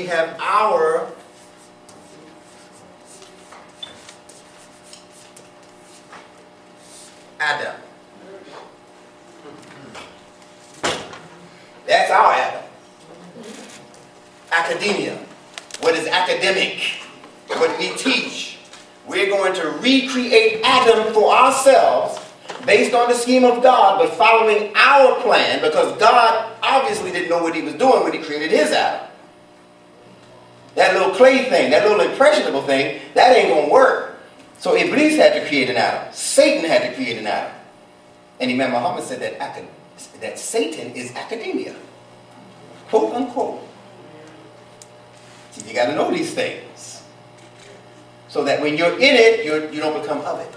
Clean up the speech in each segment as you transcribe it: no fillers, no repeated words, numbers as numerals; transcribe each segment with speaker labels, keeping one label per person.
Speaker 1: we have our Adam. That's our Adam. Academia. What is academic? What we teach. We're going to recreate Adam for ourselves based on the scheme of God, but following our plan, because God obviously didn't know what he was doing when he created his Adam. That little clay thing, that little impressionable thing, that ain't going to work. So Iblis had to create an Adam. Satan had to create an Adam. And Imam Muhammad said that Satan is academia. Quote unquote. So you got to know these things. So that when you're in it, you don't become of it.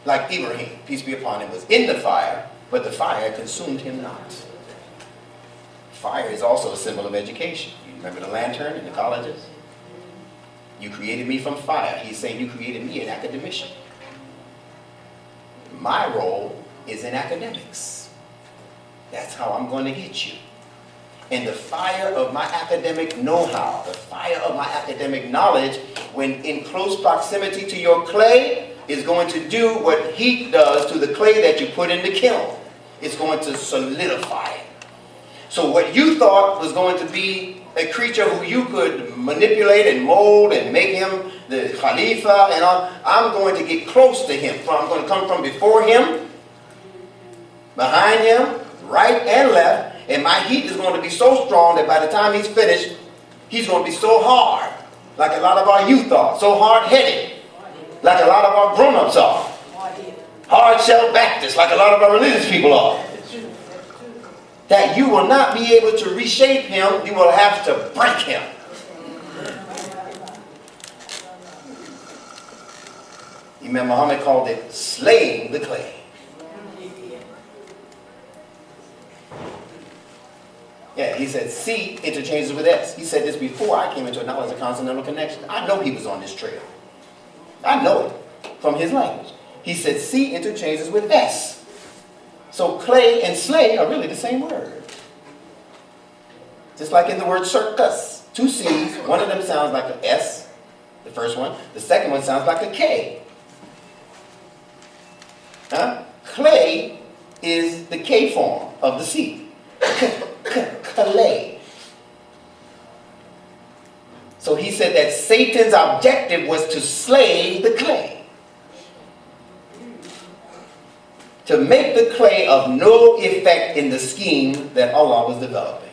Speaker 1: Like Ibrahim, peace be upon him, was in the fire, but the fire consumed him not. Fire is also a symbol of education. You remember the lantern in the colleges? You created me from fire. He's saying you created me an academician. My role is in academics. That's how I'm going to get you. And the fire of my academic know-how, the fire of my academic knowledge, when in close proximity to your clay, is going to do what heat does to the clay that you put in the kiln. It's going to solidify it. So what you thought was going to be a creature who you could manipulate and mold and make him the Khalifa and all, I'm going to get close to him. So I'm going to come from before him, behind him, right and left, and my heat is going to be so strong that by the time he's finished, he's going to be so hard, like a lot of our youth are, so hard-headed, like a lot of our grown-ups are, hard-shell Baptists, like a lot of our religious people are, that you will not be able to reshape him, you will have to break him. Imam Muhammad called it slaying the clay. Yeah, he said C interchanges with S. He said this before I came into a knowledge of consonantal connection. I know he was on this trail. I know it from his language. He said C interchanges with S. So clay and slay are really the same word. Just like in the word circus. Two C's, one of them sounds like an S, the first one. The second one sounds like a K. Huh? Clay is the K form of the C. Clay. So he said that Satan's objective was to slay the clay. To make the clay of no effect in the scheme that Allah was developing.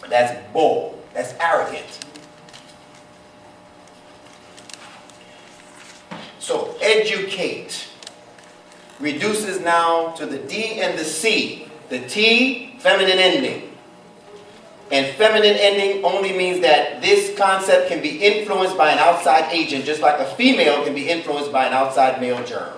Speaker 1: That's bold. That's arrogant. So educate reduces now to the D and the C. The T, feminine ending. And feminine ending only means that this concept can be influenced by an outside agent, just like a female can be influenced by an outside male germ.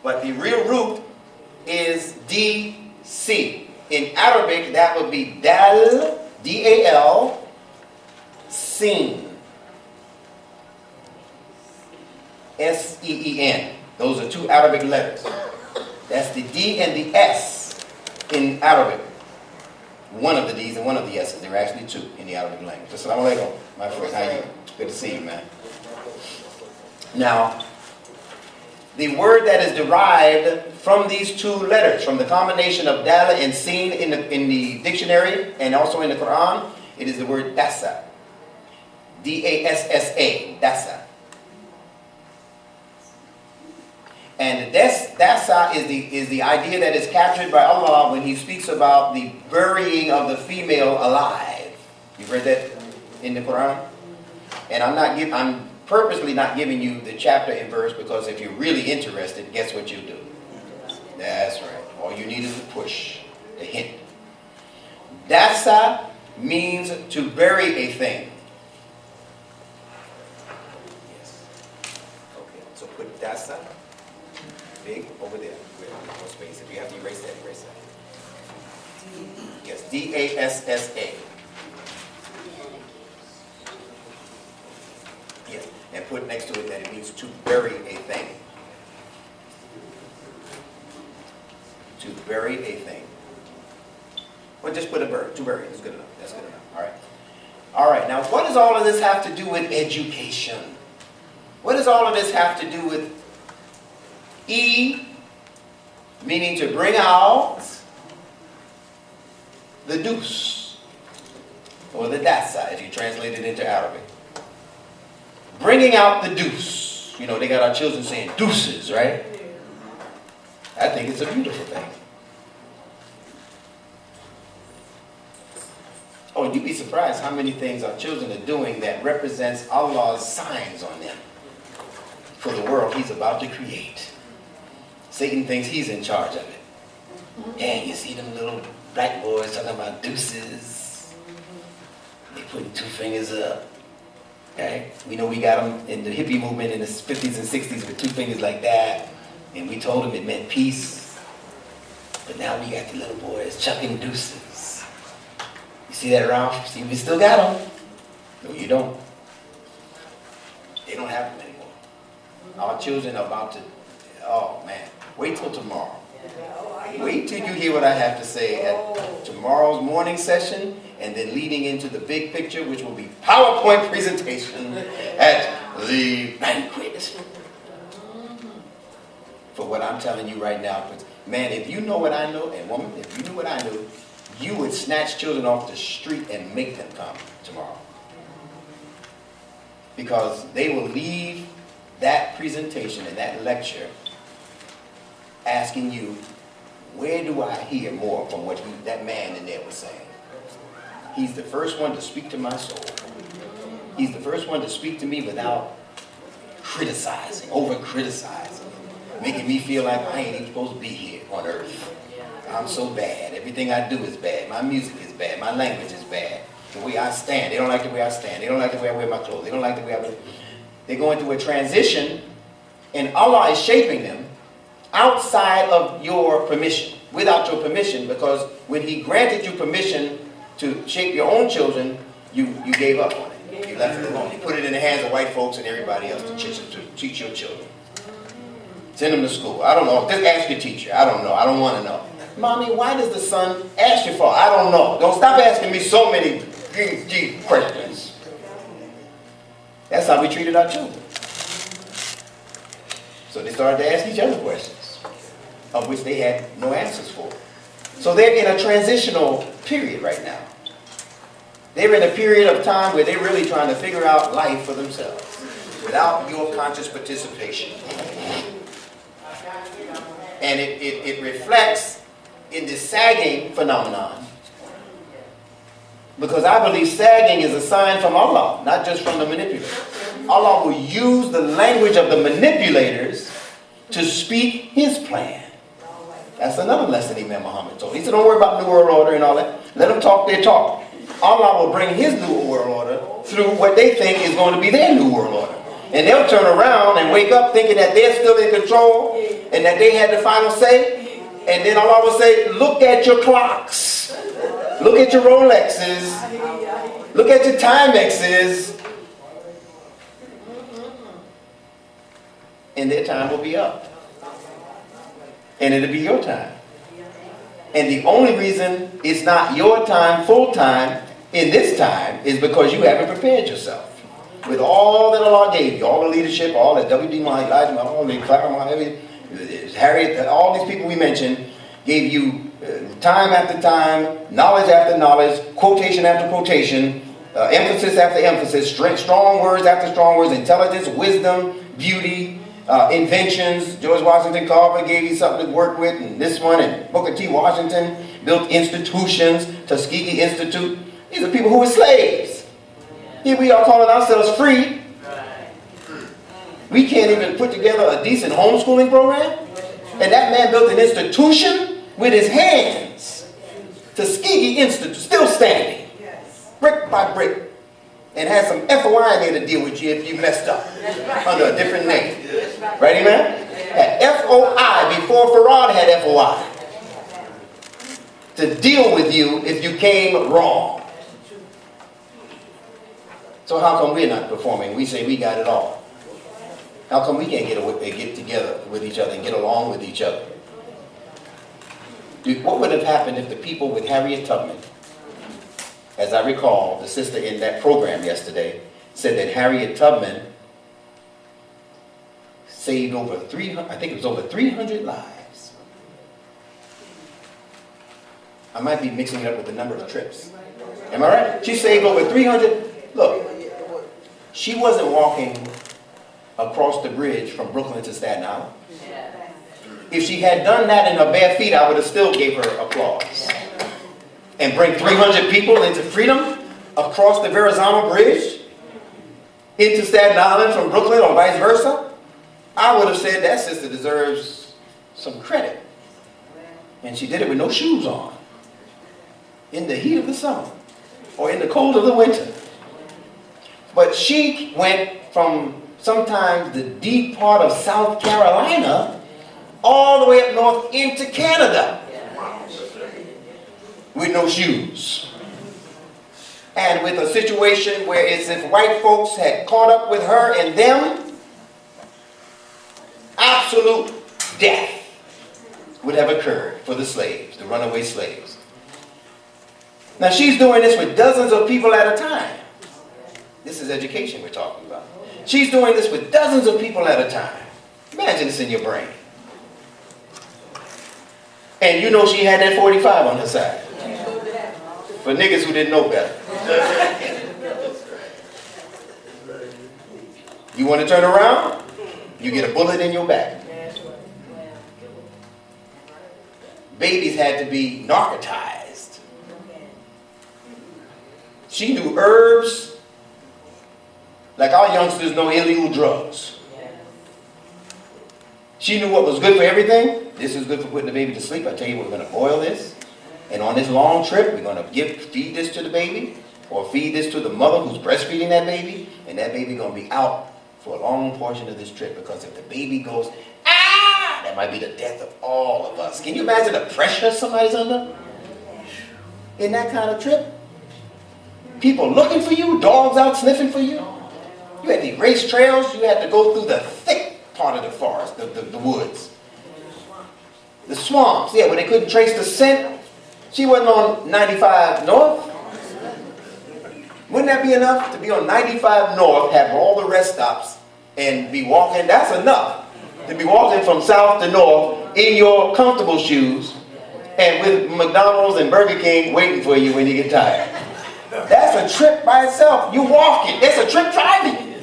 Speaker 1: But the real root is D-C. In Arabic, that would be Dal, D-A-L, Sin. S-E-E-N. Those are two Arabic letters. That's the D and the S in Arabic. One of the D's and one of the S's. There are actually two in the Arabic language. Assalamu alaikum, my friend. How are you? Good to see you, man. Now, the word that is derived from these two letters, from the combination of Dala and Sin in the dictionary and also in the Quran, it is the word Dasa. D-A-S-S-A. Dasa. And dasa is the idea that is captured by Allah when He speaks about the burying of the female alive. You've read that in the Quran? And I'm purposely not giving you the chapter and verse because if you're really interested, guess what you do? That's right. All you need is a push, a hint. Dasa means to bury a thing. Yes. Okay, so put dasa. Big over there. No space. If you have to erase that, erase that. Yes, D-A-S-S-A. Yes, and put next to it that it means to bury a thing. bury a thing. Well, just put a bird, 2 buried. That's good enough. That's good enough. All right. All right. Now, what does all of this have to do with education? What does all of this have to do with E, meaning to bring out the deuce, or the dasa, if you translate it into Arabic. Bringing out the deuce. You know, they got our children saying deuces, right? I think it's a beautiful thing. Oh, you'd be surprised how many things our children are doing that represents Allah's signs on them for the world He's about to create. Satan thinks he's in charge of it. And you see them little black boys talking about deuces. They putting 2 fingers up. Okay? We know we got them in the hippie movement in the 50s and 60s with 2 fingers like that. And we told them it meant peace. But now we got the little boys chucking deuces. You see that around? See, we still got them. No, you don't. They don't have them anymore. Our children are about to, oh man, wait till tomorrow. Wait till you hear what I have to say at tomorrow's morning session, and then leading into the big picture, which will be PowerPoint presentation at the banquet. For what I'm telling you right now, man, if you know what I know, and woman, if you knew what I knew, you would snatch children off the street and make them come tomorrow. Because they will leave that presentation and that lecture asking you, where do I hear more from what that man in there was saying? He's the first one to speak to my soul. He's the first one to speak to me without criticizing, over-criticizing, making me feel like I ain't even supposed to be here on earth. I'm so bad. Everything I do is bad. My music is bad. My language is bad. The way I stand. They don't like the way I stand. They don't like the way I wear my clothes. They don't like the way I wear. They're going through a transition, and Allah is shaping them outside of your permission, without your permission, because when He granted you permission to shape your own children, you gave up on it. You left it alone. You put it in the hands of white folks and everybody else to teach your children. Send them to school. I don't know. Just ask your teacher. I don't know. I don't want to know. Mommy, why does the sun ask you for? I don't know. Don't stop asking me so many deep questions. That's how we treated our children. So they started to ask each other questions, of which they had no answers for. So they're in a transitional period right now. They're in a period of time where they're really trying to figure out life for themselves without your conscious participation. And it reflects in this sagging phenomenon. Because I believe sagging is a sign from Allah, not just from the manipulator. Allah will use the language of the manipulators to speak His plan. That's another lesson Imam Muhammad told. He said, don't worry about New World Order and all that. Let them talk their talk. Allah will bring His New World Order through what they think is going to be their New World Order. And they'll turn around and wake up thinking that they're still in control and that they had the final say. And then Allah will say, look at your clocks. Look at your Rolexes. Look at your Timexes. And their time will be up. And it'll be your time. And the only reason it's not your time, full time, in this time, is because you haven't prepared yourself. With all that Allah gave you, all the leadership, all that W.D. Muhammad, Elijah, all the Claremont, Harriet, all these people we mentioned, gave you time after time, knowledge after knowledge, quotation after quotation, emphasis after emphasis, strong words after strong words, intelligence, wisdom, beauty, inventions. George Washington Carver gave you something to work with, and this one, and Booker T. Washington built institutions, Tuskegee Institute. These are people who were slaves. Here we are calling ourselves free. We can't even put together a decent homeschooling program. And that man built an institution with his hands. Tuskegee Institute, still standing. Brick by brick. And has some FOI in there to deal with you if you messed up. Under a different name. Right, amen? Had FOI before Farad had FOI. To deal with you if you came wrong. So how come we're not performing? We say we got it all. How come we can't get together with each other and get along with each other? What would have happened if the people with Harriet Tubman, as I recall, the sister in that program yesterday, said that Harriet Tubman saved over 300, I think it was over 300 lives. I might be mixing it up with the number of trips. Am I right? She saved over 300. Look, she wasn't walking across the bridge from Brooklyn to Staten Island. If she had done that in her bare feet, I would have still gave her applause. And bring 300 people into freedom across the Verrazano Bridge into Staten Island from Brooklyn or vice versa, I would have said that sister deserves some credit. And she did it with no shoes on, in the heat of the summer or in the cold of the winter. But she went from sometimes the deep part of South Carolina all the way up north into Canada with no shoes. And with a situation where it's if white folks had caught up with her and them, absolute death would have occurred for the slaves, the runaway slaves. Now she's doing this with dozens of people at a time. This is education we're talking about. She's doing this with dozens of people at a time. Imagine this in your brain. And you know she had that 45 on her side. For niggas who didn't know better. You want to turn around? You get a bullet in your back. Babies had to be narcotized. She knew herbs like our youngsters know illegal drugs. She knew what was good for everything. This is good for putting the baby to sleep. I tell you, we're going to boil this. And on this long trip, we're going to feed this to the baby or feed this to the mother who's breastfeeding that baby. And that baby going to be out for a long portion of this trip, because if the baby goes, ah, that might be the death of all of us. Can you imagine the pressure somebody's under in that kind of trip? People looking for you, dogs out sniffing for you. You had to race trails. You had to go through the thick part of the forest, the woods. The swamps, yeah, where they couldn't trace the scent. She wasn't on 95 North. Wouldn't that be enough to be on 95 North, have all the rest stops, and be walking? That's enough to be walking from south to north in your comfortable shoes and with McDonald's and Burger King waiting for you when you get tired. That's a trip by itself. You walking. It's a trip driving.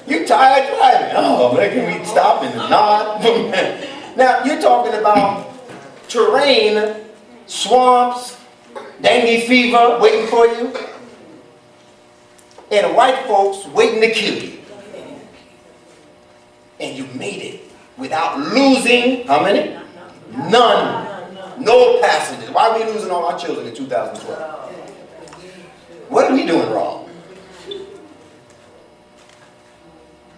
Speaker 1: You tired driving. Oh, man, can we stop and nod? Now, you're talking about terrain, swamps, dengue fever waiting for you, and white folks waiting to kill you. And you made it without losing, how many? None. No passengers. Why are we losing all our children in 2012? What are we doing wrong?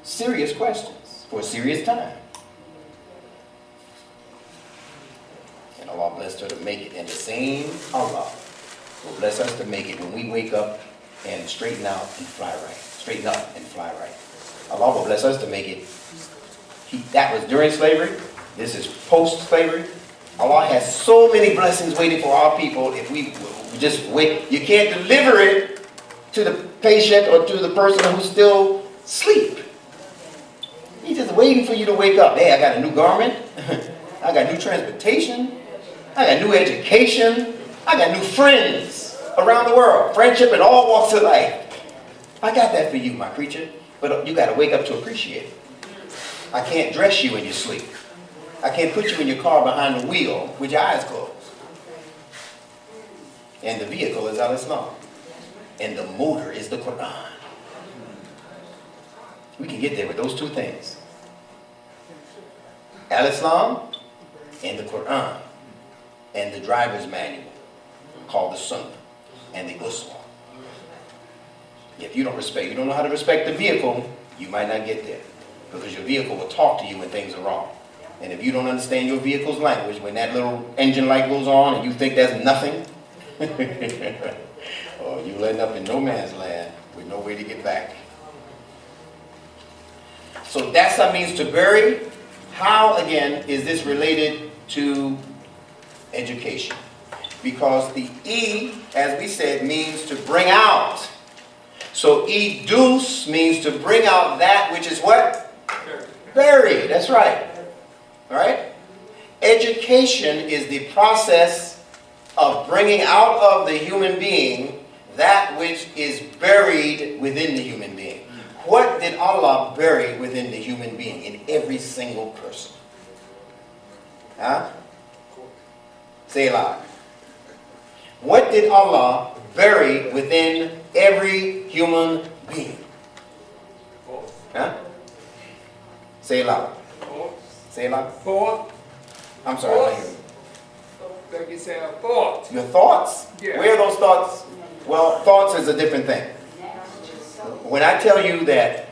Speaker 1: Serious questions for a serious time. And Allah blessed her to make it. And the same Allah will bless us to make it when we wake up and straighten out and fly right. Straighten up and fly right. Allah will bless us to make it. That was during slavery. This is post-slavery. Allah has so many blessings waiting for our people if we just wait. You can't deliver it to the patient or to the person who's still asleep. He's just waiting for you to wake up. Hey, I got a new garment. I got new transportation. I got new education. I got new friends around the world. Friendship in all walks of life. I got that for you, my creature. But you got to wake up to appreciate it. I can't dress you in your sleep. I can't put you in your car behind the wheel with your eyes closed. And the vehicle is Al-Islam. And the motor is the Quran. We can get there with those two things. Al-Islam and the Quran. And the driver's manual called the Sunnah. And the Uswa. If you don't know how to respect the vehicle, you might not get there. Because your vehicle will talk to you when things are wrong. And if you don't understand your vehicle's language, when that little engine light goes on and you think that's nothing, oh, you'll end up in no man's land with no way to get back. So that's what means to bury. How, again, is this related to Education. Because the E, as we said, means to bring out. So educe means to bring out that which is what? Buried. That's right. All right? Education is the process of bringing out of the human being that which is buried within the human being. What did Allah bury within the human being, in every single person? Huh? Say it loud. What did Allah bury within every human being? Huh? Say it loud. Say it loud.
Speaker 2: Thought.
Speaker 1: I'm sorry, I hear you.
Speaker 2: Like you said, thoughts.
Speaker 1: Your thoughts?
Speaker 2: Yeah.
Speaker 1: Where are those thoughts? Well, thoughts is a different thing. When I tell you that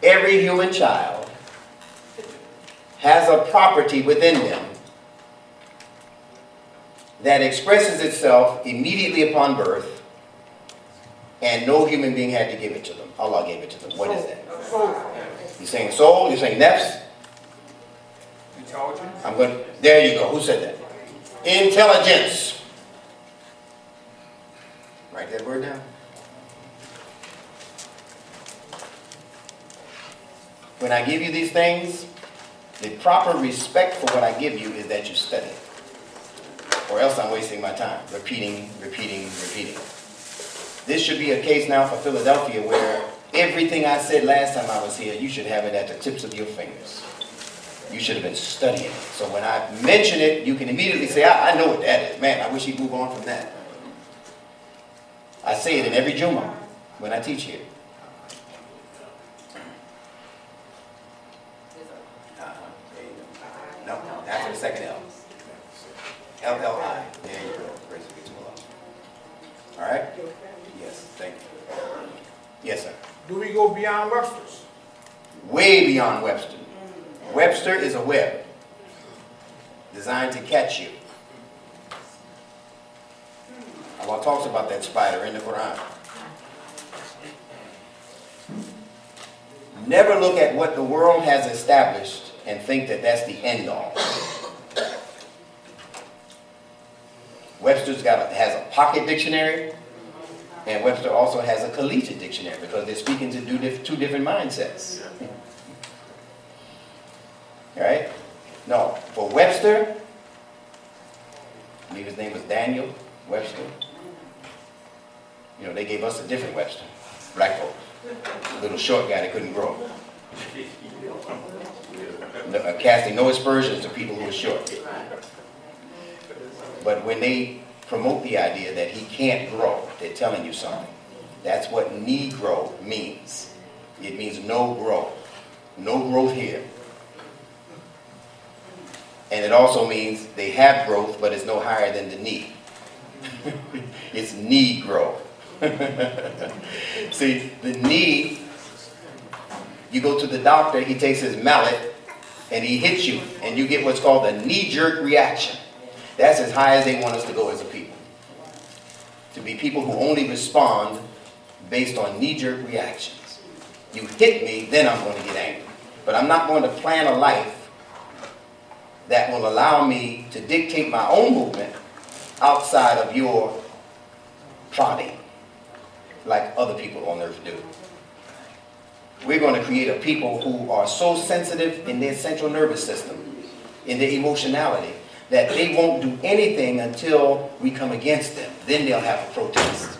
Speaker 1: every human child has a property within them that expresses itself immediately upon birth, and no human being had to give it to them. Allah gave it to them. What is that? You're saying soul? You're saying nafs?
Speaker 2: Intelligence.
Speaker 1: There you go. Who said that? Intelligence. Write that word down. When I give you these things, the proper respect for what I give you is that you study it. Or else I'm wasting my time, repeating. This should be a case now for Philadelphia where everything I said last time I was here, you should have it at the tips of your fingers. You should have been studying it. So when I mention it, you can immediately say, I know what that is. Man, I wish he'd move on from that. I say it in every Jummah when I teach here. No, after the second L. L-L-I. There you go. Praise be to Allah. All right? Yes, thank you. Yes, sir.
Speaker 2: Do we go beyond Webster's?
Speaker 1: Way beyond Webster. Webster is a web designed to catch you. Allah talks about that spider in the Quran. Never look at what the world has established and think that that's the end all. Webster's has a pocket dictionary, and Webster also has a collegiate dictionary because they're speaking to two different mindsets. Right? No, for Webster, I believe his name was Daniel Webster. You know, they gave us a different Webster, black folks. A little short guy that couldn't grow. Casting no aspersions to people who are short. But when they promote the idea that he can't grow, they're telling you something. That's what Negro means. It means no growth. No growth here. And it also means they have growth, but it's no higher than the knee. It's knee growth. See, the knee, you go to the doctor, he takes his mallet, and he hits you, and you get what's called a knee-jerk reaction. That's as high as they want us to go as a people. To be people who only respond based on knee-jerk reactions. You hit me, then I'm going to get angry. But I'm not going to plan a life that will allow me to dictate my own movement outside of your prodding, like other people on earth do. We're going to create a people who are so sensitive in their central nervous system, in their emotionality, that they won't do anything until we come against them. Then they'll have a protest.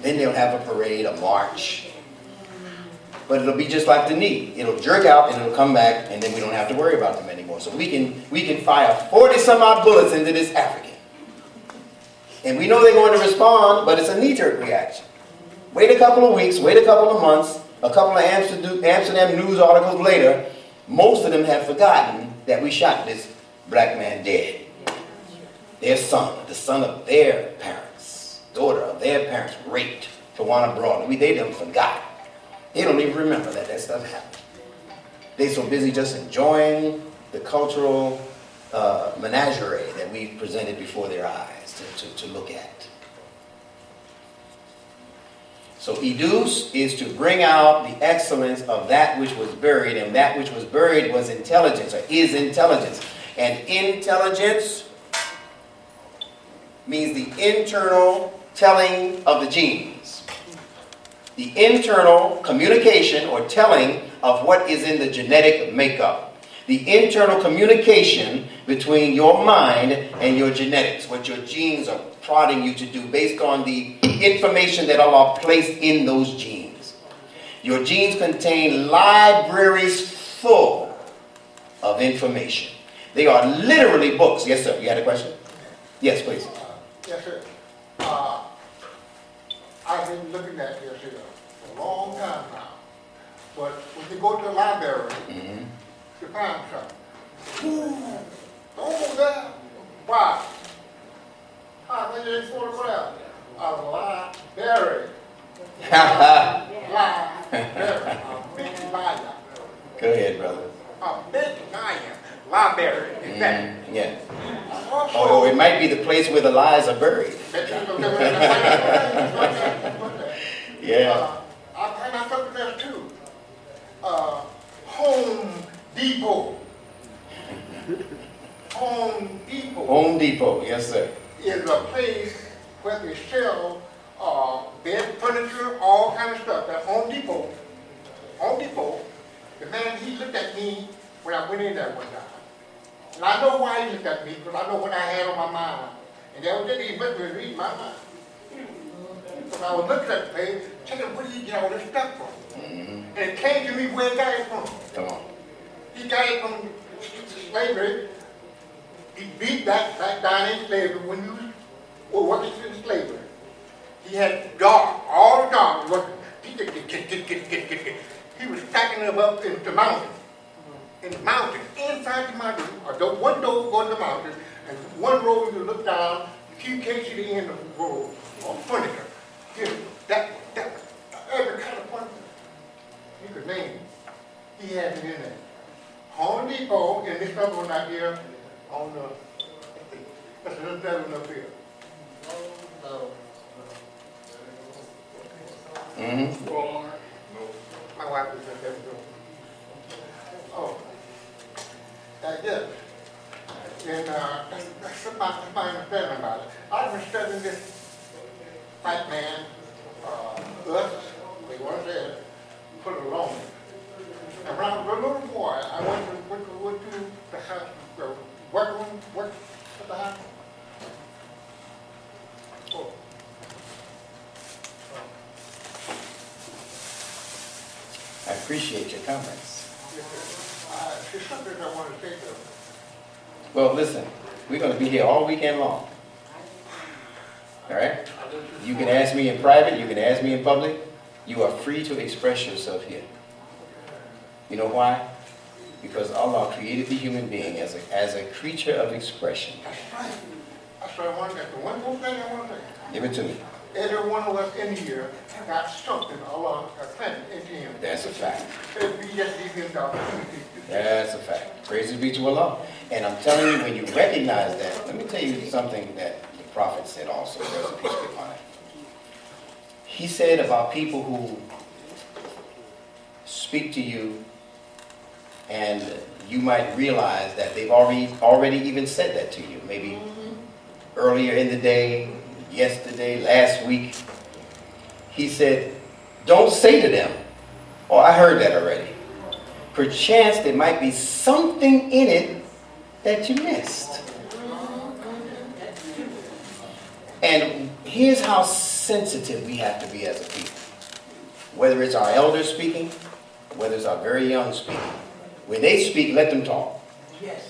Speaker 1: Then they'll have a parade, a march. But it'll be just like the knee. It'll jerk out and it'll come back, and then we don't have to worry about them anymore. So we can fire 40-some-odd bullets into this African. And we know they're going to respond, but it's a knee-jerk reaction. Wait a couple of weeks, wait a couple of months, a couple of Amsterdam news articles later, most of them have forgotten that we shot this black man dead. Their son, the son of their parents, daughter of their parents, raped for one abroad. They done forgot. They don't even remember that stuff happened. They're so busy just enjoying the cultural menagerie that we've presented before their eyes to look at. So educe is to bring out the excellence of that which was buried, and that which was buried was intelligence, or is intelligence. And intelligence means the internal telling of the genes. The internal communication or telling of what is in the genetic makeup. The internal communication between your mind and your genetics, what your genes are prodding you to do based on the information that Allah placed in those genes. Your genes contain libraries full of information. They are literally books. Yes, sir. You had a question? Yes, please.
Speaker 3: Yes, sir. I've been looking at this here for a long time now. But when you go to the library, you find something. Ooh, don't go there. Why? When you ain't supposed to go there? Library. Library. A big liar.
Speaker 1: Go ahead, brother.
Speaker 3: A big liar. Library. Is that?
Speaker 1: Yeah. Oh, it might be the place where the lies are buried. Yeah.
Speaker 3: I find something there too. Home Depot. Home Depot.
Speaker 1: Home Depot, yes, sir.
Speaker 3: Is a place where they sell bed furniture, all kind of stuff. At Home Depot. Home Depot. The man, he looked at me when I went in there one time. And I know why he looked at me, because I know what I had on my mind. And that was it, he went to read my mind. Because I was looking at the page, checking where did he get all this stuff from. And it came to me where he got it from.
Speaker 1: Come on.
Speaker 3: He got it from slavery. He beat that down in slavery when you were working in slavery. He had dark, all the dark working. He was stacking them up in the mountain. In the mountain, inside the mountain, or the one door go in the mountain, and one road you look down, you can't see the end of the road, or furniture. That, every kind of furniture you could name it. He had it in there. Home Depot, and this other one out here on the, that's another one up here. My wife was at that room. Oh. Yes. And that's my understanding about it. I've been studying this white man, us, they want to say it, put it along. And when I was a little boy, I went to the house, work at the house. Oh.
Speaker 1: I appreciate your comments.
Speaker 3: There's something I want to say to them.
Speaker 1: Well, listen, we're going to be here all weekend long. All right? You can ask me in private, you can ask me in public. You are free to express yourself here. You know why? Because Allah created the human being as a creature of expression.
Speaker 3: That's right. That's what I want to say. The one more thing I want to say.
Speaker 1: Give it to me.
Speaker 3: Every one of us in here got something Allah planted into him.
Speaker 1: That's a fact.
Speaker 3: We just give him the opportunity.
Speaker 1: That's a fact. Praises be to Allah. And I'm telling you, when you recognize that, let me tell you something that the Prophet said also. There's a peace be upon it. He said about people who speak to you and you might realize that they've already even said that to you. Maybe earlier in the day, yesterday, last week. He said, don't say to them, oh, I heard that already. Perchance there might be something in it that you missed. And here's how sensitive we have to be as a people. Whether it's our elders speaking, whether it's our very young speaking. When they speak, let them talk.
Speaker 4: Yes.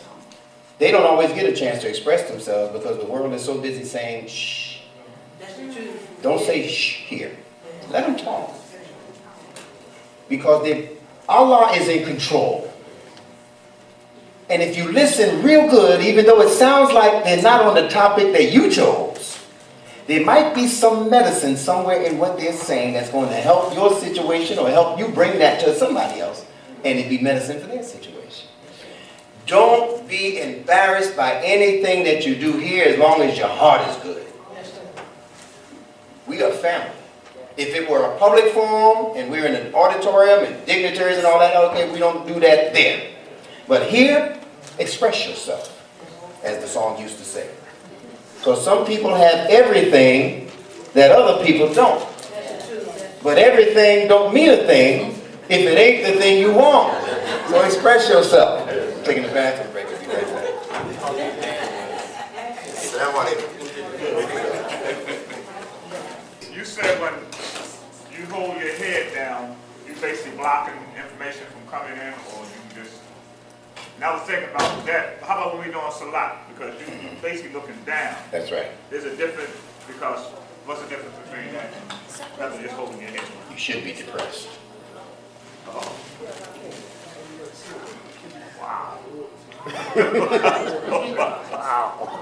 Speaker 1: They don't always get a chance to express themselves because the world is so busy saying, shh.
Speaker 4: That's the truth.
Speaker 1: Don't say shh here. Let them talk. Because Allah is in control. And if you listen real good, even though it sounds like they're not on the topic that you chose, there might be some medicine somewhere in what they're saying that's going to help your situation or help you bring that to somebody else. And it'd be medicine for their situation. Don't be embarrassed by anything that you do here as long as your heart is good. We are family. If it were a public forum and we're in an auditorium and dignitaries and all that, okay, we don't do that there. But here, express yourself, as the song used to say. Because some people have everything that other people don't. But everything don't mean a thing if it ain't the thing you want. So express yourself. Taking the bathroom break. We'll be right back.
Speaker 2: You said when you hold your head down, you basically blocking information from coming in, or you just. And I was thinking about that. How about when we doing salat? Because you're basically looking down.
Speaker 1: That's right.
Speaker 2: There's a difference, because what's the difference between that rather than just holding your head?
Speaker 1: You should be depressed.
Speaker 2: Oh. Wow. Wow.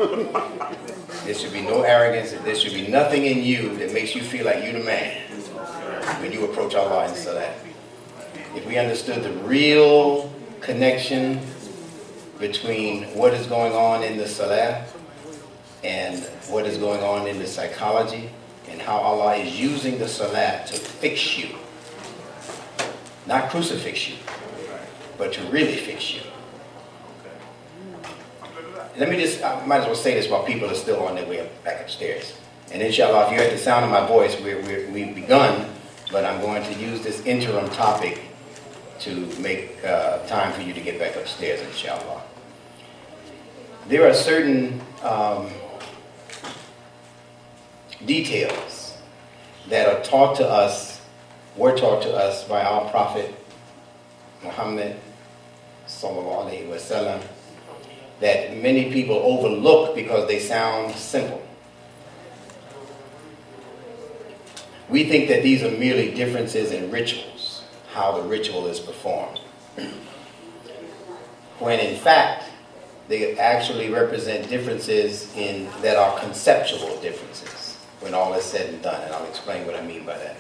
Speaker 1: There should be no arrogance. There should be nothing in you that makes you feel like you're the man when you approach Allah in Salat. If we understood the real connection between what is going on in the Salat and what is going on in the psychology, and how Allah is using the Salat to fix you, not crucifix you, but to really fix you. Let me just, I might as well say this while people are still on their way back upstairs. And inshallah, if you hear the sound of my voice, we've begun, but I'm going to use this interim topic to make time for you to get back upstairs, inshallah. There are certain details that are taught to us, were taught to us by our Prophet Muhammad sallallahu alaihi wasallam, that many people overlook because they sound simple. We think that these are merely differences in rituals, how the ritual is performed, when in fact they actually represent differences in that are conceptual differences when all is said and done, and I'll explain what I mean by that.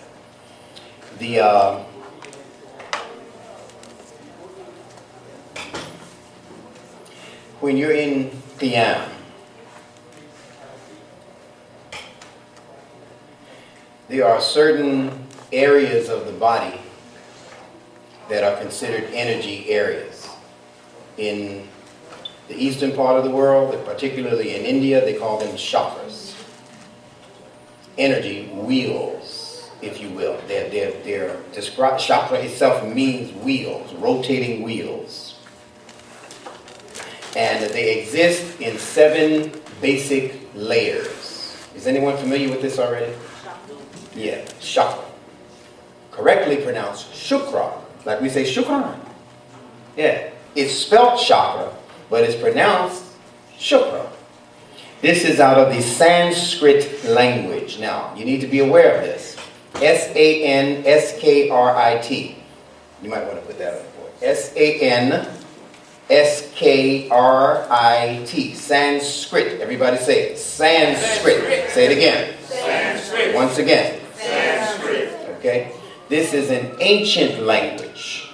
Speaker 1: When you're in Qiyam, there are certain areas of the body that are considered energy areas. In the eastern part of the world, particularly in India, they call them chakras. Energy wheels, if you will. They're described, chakra itself means wheels, rotating wheels. And they exist in 7 basic layers. Is anyone familiar with this already? Yeah, chakra. Correctly pronounced shukra, like we say shukran. Yeah, it's spelled chakra, but it's pronounced shukra. This is out of the Sanskrit language. Now, you need to be aware of this. S-A-N-S-K-R-I-T. You might want to put that on the board. S-A-N-S-K-R-I-T. Sanskrit. Everybody say it. Sanskrit. Say it again. Sanskrit. Once again. Sanskrit. Okay? This is an ancient language.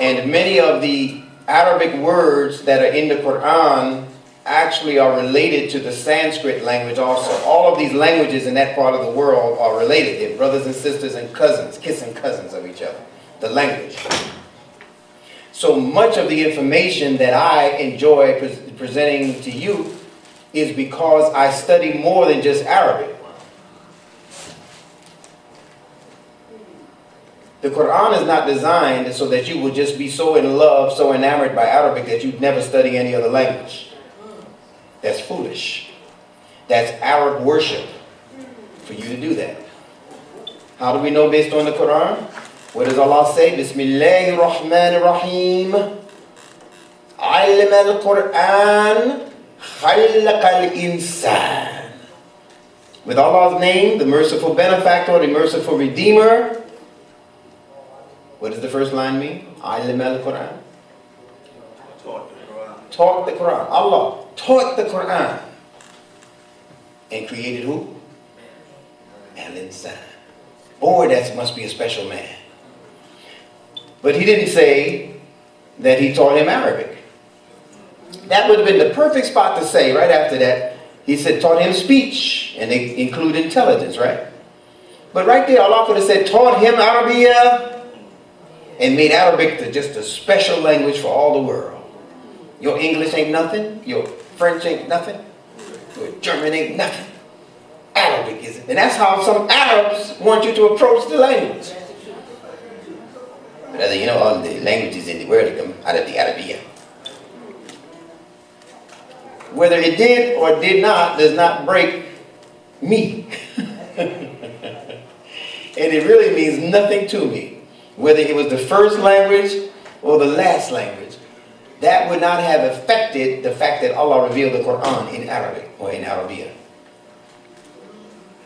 Speaker 1: And many of the Arabic words that are in the Quran actually are related to the Sanskrit language also. All of these languages in that part of the world are related. They're brothers and sisters and cousins, kissing cousins of each other. The language. So much of the information that I enjoy presenting to you is because I study more than just Arabic. The Quran is not designed so that you will just be so in love, so enamored by Arabic that you'd never study any other language. That's foolish. That's Arab worship for you to do that. How do we know based on the Quran? What does Allah say? Bismillahir Rahmanir Rahim. Alim al-Quran khallaq al-insan. With Allah's name, the merciful benefactor, the merciful redeemer. What does the first line mean? Alim al-Quran. Taught the Quran. Allah taught the Quran. And created who? Al-insan. Boy, that must be a special man. But he didn't say that he taught him Arabic. That would have been the perfect spot to say right after that. He said taught him speech, and they include intelligence, right? But right there, Allah could have said taught him Arabiya and made Arabic just a special language for all the world. Your English ain't nothing. Your French ain't nothing. Your German ain't nothing. Arabic is it. And that's how some Arabs want you to approach the language. Brother, you know all the languages in the world come out of the Arabic. Whether it did or did not does not break me. And it really means nothing to me. Whether it was the first language or the last language, that would not have affected the fact that Allah revealed the Quran in Arabic or in Arabic.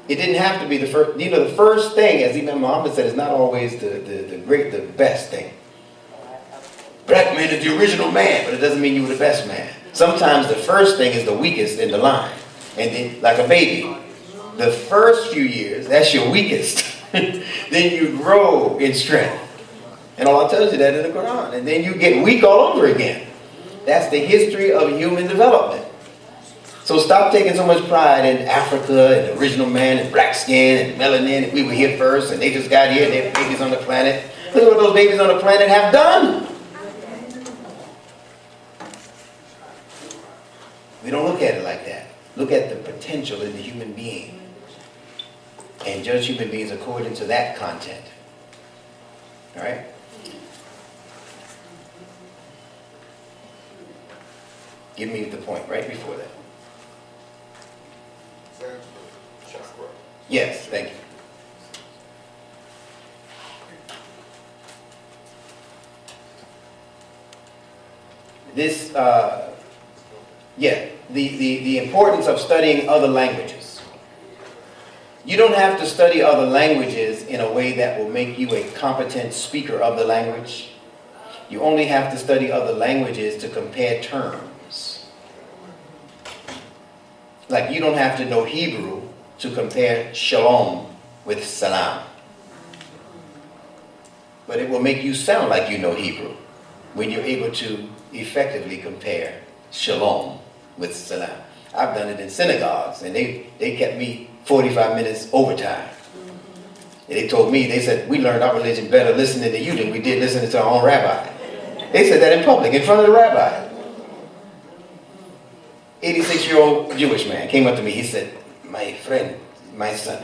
Speaker 1: It didn't have to be the first. You know, the first thing, as Imam Muhammad said, is not always the best thing. Black man is the original man, but it doesn't mean you were the best man. Sometimes the first thing is the weakest in the line. And then, like a baby, the first few years, that's your weakest. Then you grow in strength. And Allah tells you that in the Quran. And then you get weak all over again. That's the history of human development. So stop taking so much pride in Africa and the original man and black skin and melanin and we were here first and they just got here and they have babies on the planet. Look at what those babies on the planet have done. We don't look at it like that. Look at the potential in the human being and judge human beings according to that content. All right? Give me the point right before that. Yes, thank you. This, the importance of studying other languages. You don't have to study other languages in a way that will make you a competent speaker of the language. You only have to study other languages to compare terms. Like you don't have to know Hebrew to compare shalom with salam. But it will make you sound like you know Hebrew when you're able to effectively compare shalom with salam. I've done it in synagogues and they kept me 45 minutes overtime. And they told me, they said, we learned our religion better listening to you than we did listening to our own rabbi. They said that in public, in front of the rabbi. 86-year-old Jewish man came up to me. He said, my friend, my son,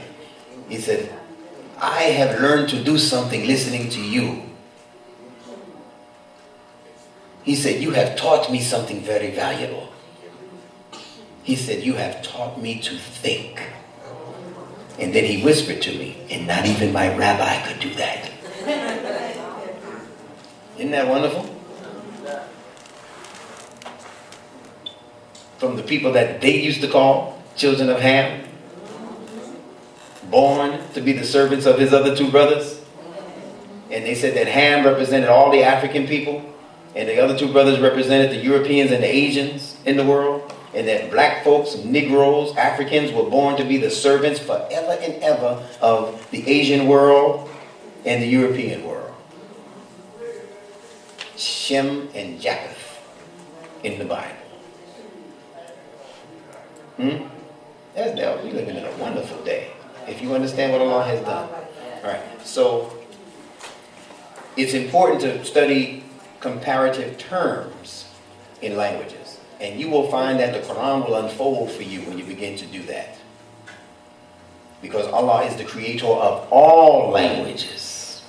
Speaker 1: he said, I have learned to do something listening to you. He said, you have taught me something very valuable. He said, you have taught me to think. And then he whispered to me, and not even my rabbi could do that. Isn't that wonderful? From the people that they used to call children of Ham, born to be the servants of his other two brothers. And they said that Ham represented all the African people, and the other two brothers represented the Europeans and the Asians in the world, and that black folks, Negroes, Africans were born to be the servants forever and ever of the Asian world and the European world. Shem and Japheth in the Bible. We're living in a wonderful day, if you understand what Allah has done. All right, so it's important to study comparative terms in languages. And you will find that the Quran will unfold for you when you begin to do that. Because Allah is the creator of all languages.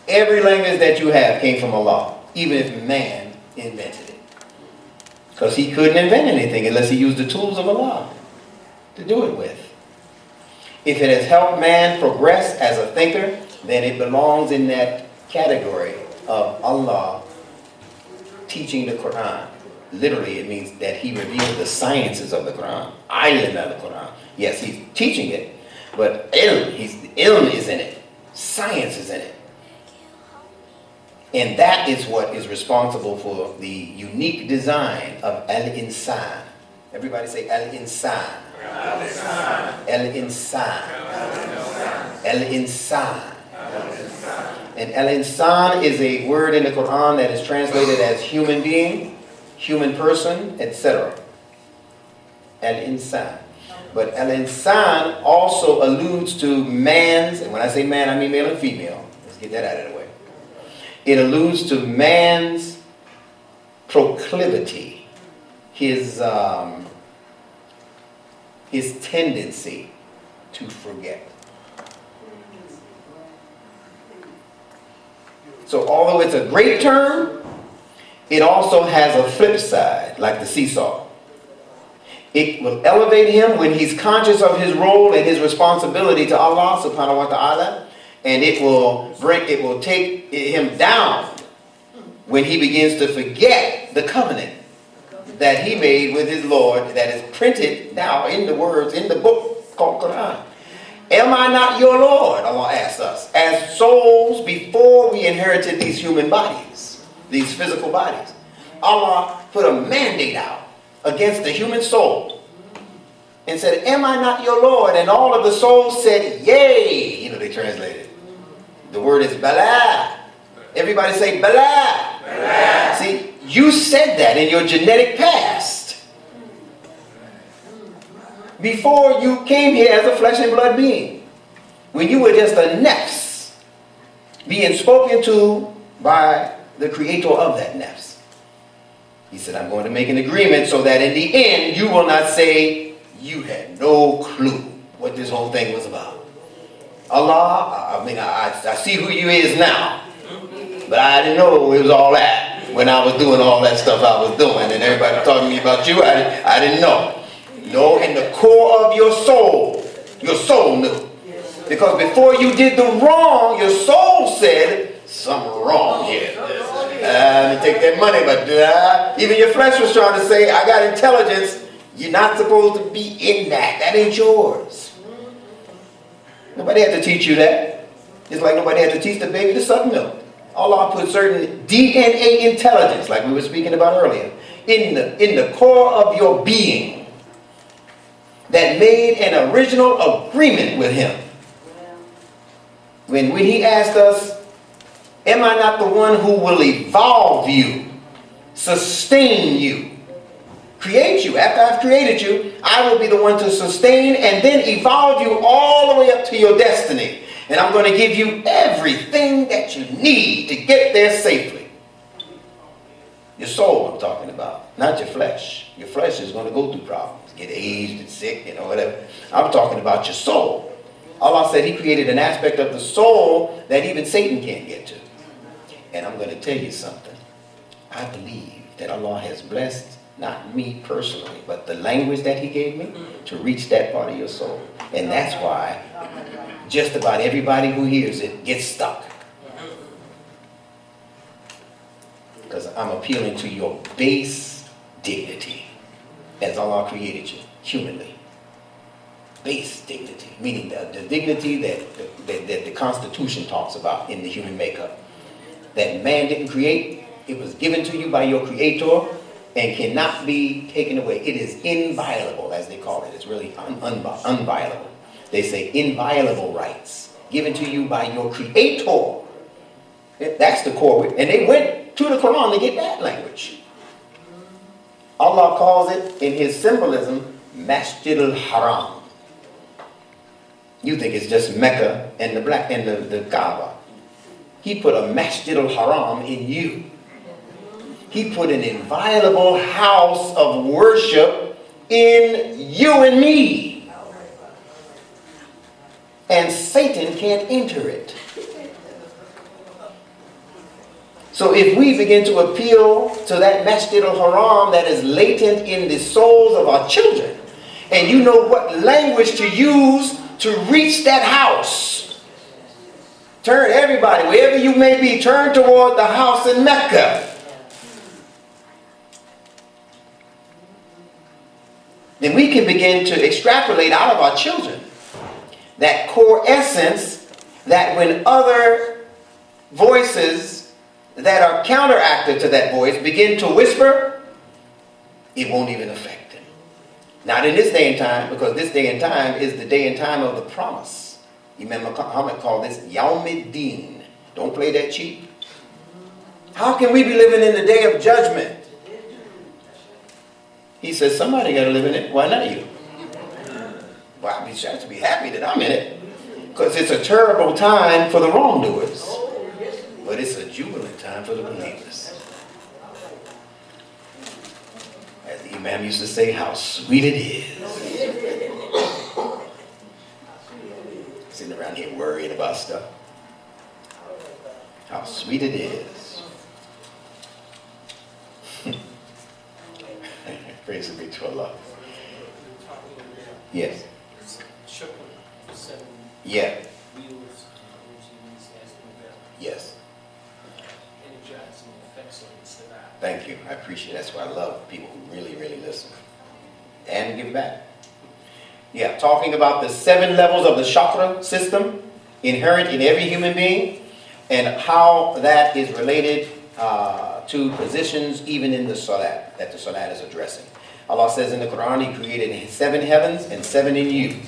Speaker 1: Every language that you have came from Allah, even if man invented it. Because he couldn't invent anything unless he used the tools of Allah to do it with. If it has helped man progress as a thinker, then it belongs in that category of Allah teaching the Quran. Literally, it means that he revealed the sciences of the Quran. Ilm of the Quran. Yes, he's teaching it, but ilm is in it. Science is in it. And that is what is responsible for the unique design of al-insan. Everybody say al-insan. Al-insan. Al-insan. And al-insan is a word in the Quran that is translated as human being, human person, etc. Al-insan. But al-insan also alludes to man's, and when I say man, I mean male and female. Let's get that out of the way. It alludes to man's proclivity, his tendency to forget. So although it's a great term, it also has a flip side, like the seesaw. It will elevate him when he's conscious of his role and his responsibility to Allah subhanahu wa ta'ala, and it will take him down when he begins to forget the covenant that he made with his Lord, that is printed now in the words in the book called Quran. Am I not your Lord? Allah asks us. As souls before we inherited these human bodies, these physical bodies, Allah put a mandate out against the human soul and said, am I not your Lord? And all of the souls said, yea. You know, they translated. The word is Bilal. Everybody say Bilal. Bilal. See, you said that in your genetic past. Before you came here as a flesh and blood being. When you were just a nefs being spoken to by the creator of that nefs. He said, I'm going to make an agreement so that in the end you will not say you had no clue what this whole thing was about. Allah, I see who you is now. But I didn't know it was all that when I was doing all that stuff I was doing. And everybody talking to me about you, I didn't know. No, in the core of your soul knew. Because before you did the wrong, your soul said, something wrong here. Let me take that money, but even your flesh was trying to say, I got intelligence. You're not supposed to be in that. That ain't yours. Nobody had to teach you that. Just like nobody had to teach the baby to suck milk. Allah put certain DNA intelligence, like we were speaking about earlier, in the core of your being that made an original agreement with him. When he asked us, am I not the one who will evolve you, sustain you, create you? After I've created you, I will be the one to sustain and then evolve you all the way up to your destiny. And I'm going to give you everything that you need to get there safely. Your soul I'm talking about, not your flesh. Your flesh is going to go through problems, get aged and sick, whatever. I'm talking about your soul. Allah said he created an aspect of the soul that even Satan can't get to. And I'm going to tell you something. I believe that Allah has blessed, not me personally, but the language that he gave me to reach that part of your soul. And that's why just about everybody who hears it gets stuck. Because I'm appealing to your base dignity as Allah created you, humanly. Base dignity, meaning the dignity that the Constitution talks about in the human makeup. That man didn't create, it was given to you by your Creator and cannot be taken away. It is inviolable, as they call it. It's really unviolable. They say inviolable rights given to you by your Creator. That's the core. And they went to the Quran to get that language. Allah calls it, in his symbolism, Masjid al-Haram. You think it's just Mecca and the Kaaba. He put a Masjid al-Haram in you. He put an inviolable house of worship in you and me. And Satan can't enter it. So if we begin to appeal to that Masjid al-Haram that is latent in the souls of our children, and you know what language to use to reach that house, turn everybody, wherever you may be, turn toward the house in Mecca. Then we can begin to extrapolate out of our children that core essence that when other voices that are counteractive to that voice begin to whisper, it won't even affect them. Not in this day and time, because this day and time is the day and time of the promise. Imam Muhammad called this Yawmiddin. Don't play that cheap. How can we be living in the day of judgment? He says, somebody got to live in it. Why not you? Well, I have to be happy that I'm in it. Because it's a terrible time for the wrongdoers. But it's a jubilant time for the believers. Imam used to say, how sweet it is. Sitting around here worrying about stuff. How sweet it is. Praise be to Allah. Yes. Yeah. Yes. Thank you. I appreciate it. That's why I love people who really, really listen. And give back. Yeah, talking about the 7 levels of the chakra system inherent in every human being and how that is related to positions even in the salat, that the salat is addressing. Allah says in the Quran, He created 7 heavens and 7 in you.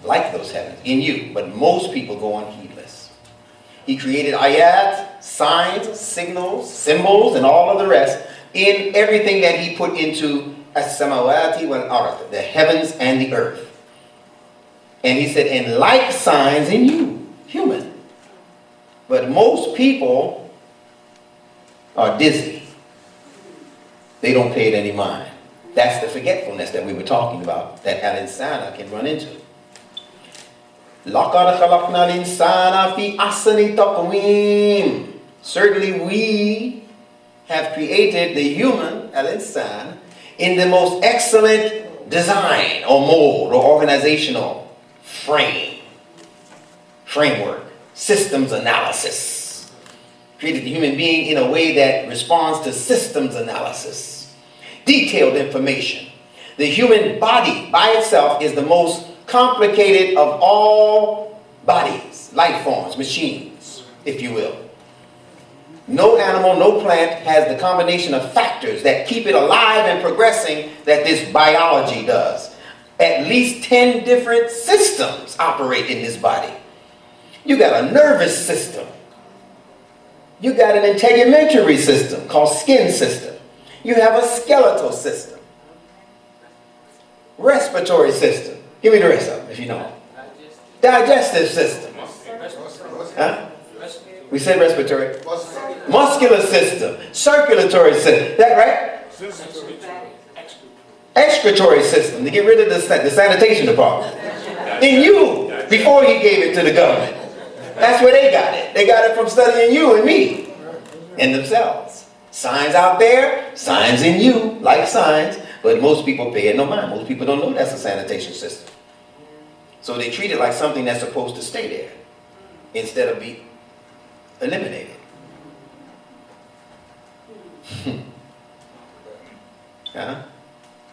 Speaker 1: Like those heavens, in you. But most people go on heedless. He created ayat, signs, signals, symbols, and all of the rest in everything that He put into as-samawati wal-ard, the heavens and the earth. And He said, and like signs in you, human. But most people are dizzy. They don't pay it any mind. That's the forgetfulness that we were talking about, that al-insana can run into. لَقَدْ خَلَقْنَا الْإِنسَانَ فِي أَحْسَنِ تَقْوِيمٍ. Certainly we have created the human, al-insan, in the most excellent design or mold or organizational framework, systems analysis. Created the human being in a way that responds to systems analysis, detailed information. The human body by itself is the most complicated of all bodies, life forms, machines, if you will. No animal, no plant has the combination of factors that keep it alive and progressing that this biology does. At least 10 different systems operate in this body. You got a nervous system. You got an integumentary system called skin system. You have a skeletal system. Respiratory system. Give me the rest of them if you know. Digestive system. Huh? We said respiratory. Muscular system. Circulatory system. That right? Excretory system. To get rid of the sanitation department. In you, before He gave it to the government. That's where they got it. They got it from studying you and me. And themselves. Signs out there, signs in you, like signs. But most people pay it no mind. Most people don't know that's a sanitation system. So they treat it like something that's supposed to stay there instead of be eliminated.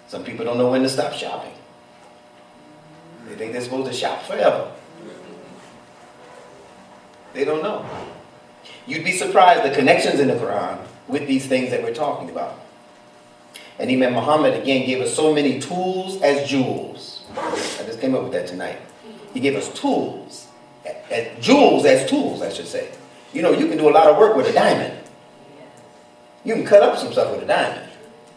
Speaker 1: Some people don't know when to stop shopping. They think they're supposed to shop forever. They don't know. You'd be surprised the connections in the Quran with these things that we're talking about. And Imam Muhammad again gave us so many tools as jewels. I just came up with that tonight. He gave us tools. Jewels as tools, I should say. You know, you can do a lot of work with a diamond. You can cut up some stuff with a diamond.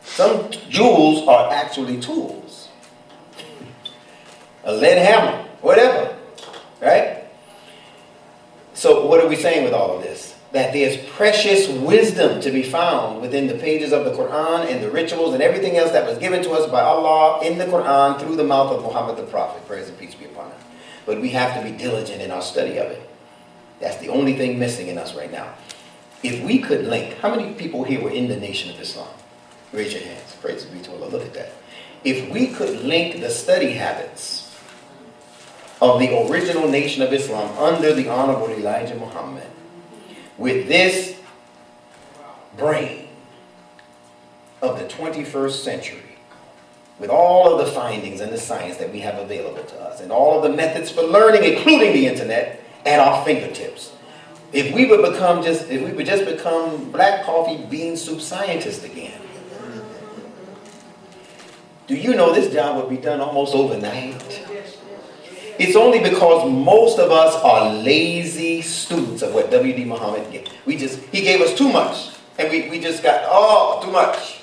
Speaker 1: Some jewels are actually tools. A lead hammer, whatever. Right? So what are we saying with all of this? That there's precious wisdom to be found within the pages of the Quran and the rituals and everything else that was given to us by Allah in the Quran through the mouth of Muhammad the Prophet. Praise and peace be upon him. But we have to be diligent in our study of it. That's the only thing missing in us right now. If we could link, how many people here were in the Nation of Islam? Raise your hands. Praise be to Allah. Look at that. If we could link the study habits of the original Nation of Islam under the Honorable Elijah Muhammad with this brain of the 21st century, with all of the findings and the science that we have available to us, and all of the methods for learning, including the internet, at our fingertips. If we would just become black coffee bean soup scientists again. Do you know this job would be done almost overnight? It's only because most of us are lazy students of what W.D. Muhammad gave. He gave us too much. And we just got, too much.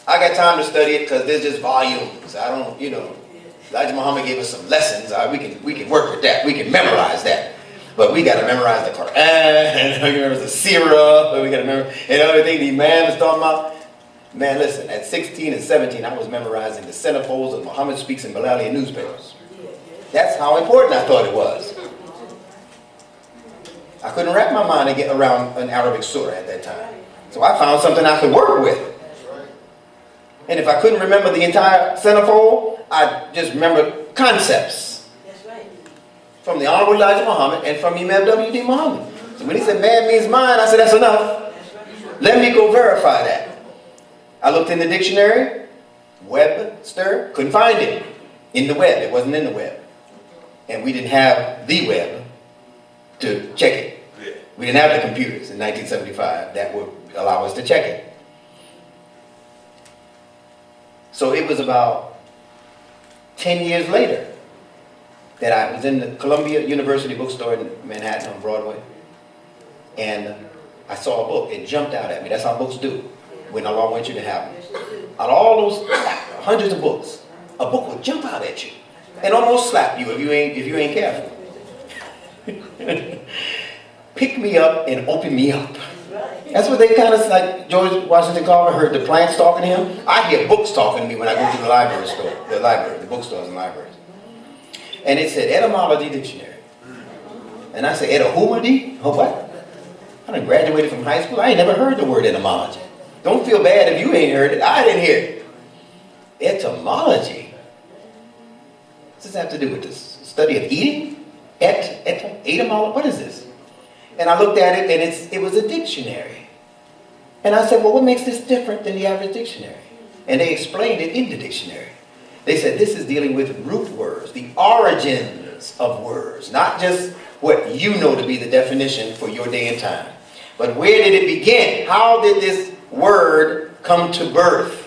Speaker 1: I got time to study it because there's just volumes. I don't, Elijah Muhammad gave us some lessons. We can work with that. We can memorize that. But we got to memorize the Quran, and we got to memorize the Sirah, we got to memorize, and everything the Imam is talking about. Man, listen, at 16 and 17, I was memorizing the centerfolds of Muhammad Speaks in Bilal newspapers. That's how important I thought it was. I couldn't wrap my mind around an Arabic surah at that time. So I found something I could work with. And if I couldn't remember the entire centerfold, I just remembered concepts. From the Honorable Elijah Muhammad and from Imam W.D. Muhammad. So when he said man means mind, I said that's enough. Let me go verify that. I looked in the dictionary, Webster, couldn't find it. In the web, it wasn't in the web. And we didn't have the web to check it. We didn't have the computers in 1975 that would allow us to check it. So it was about 10 years later that I was in the Columbia University bookstore in Manhattan on Broadway. And I saw a book. It jumped out at me. That's how books do when Allah wants you to have them. Out of all those hundreds of books, a book will jump out at you and almost slap you if you ain't careful. Pick me up and open me up. That's what they kind of, like George Washington Carver heard the plants talking to him. I hear books talking to me when I go to the library store, the bookstores and libraries. And it said etymology dictionary. And I said, etahumadi? Oh, what? I done graduated from high school. I ain't never heard the word etymology. Don't feel bad if you ain't heard it. I didn't hear it. Etymology? What does this have to do with this? Study of eating? Etymology? What is this? And I looked at it and it was a dictionary. And I said, well, what makes this different than the average dictionary? And they explained it in the dictionary. They said this is dealing with root words, the origins of words, not just what you know to be the definition for your day and time. But where did it begin? How did this word come to birth?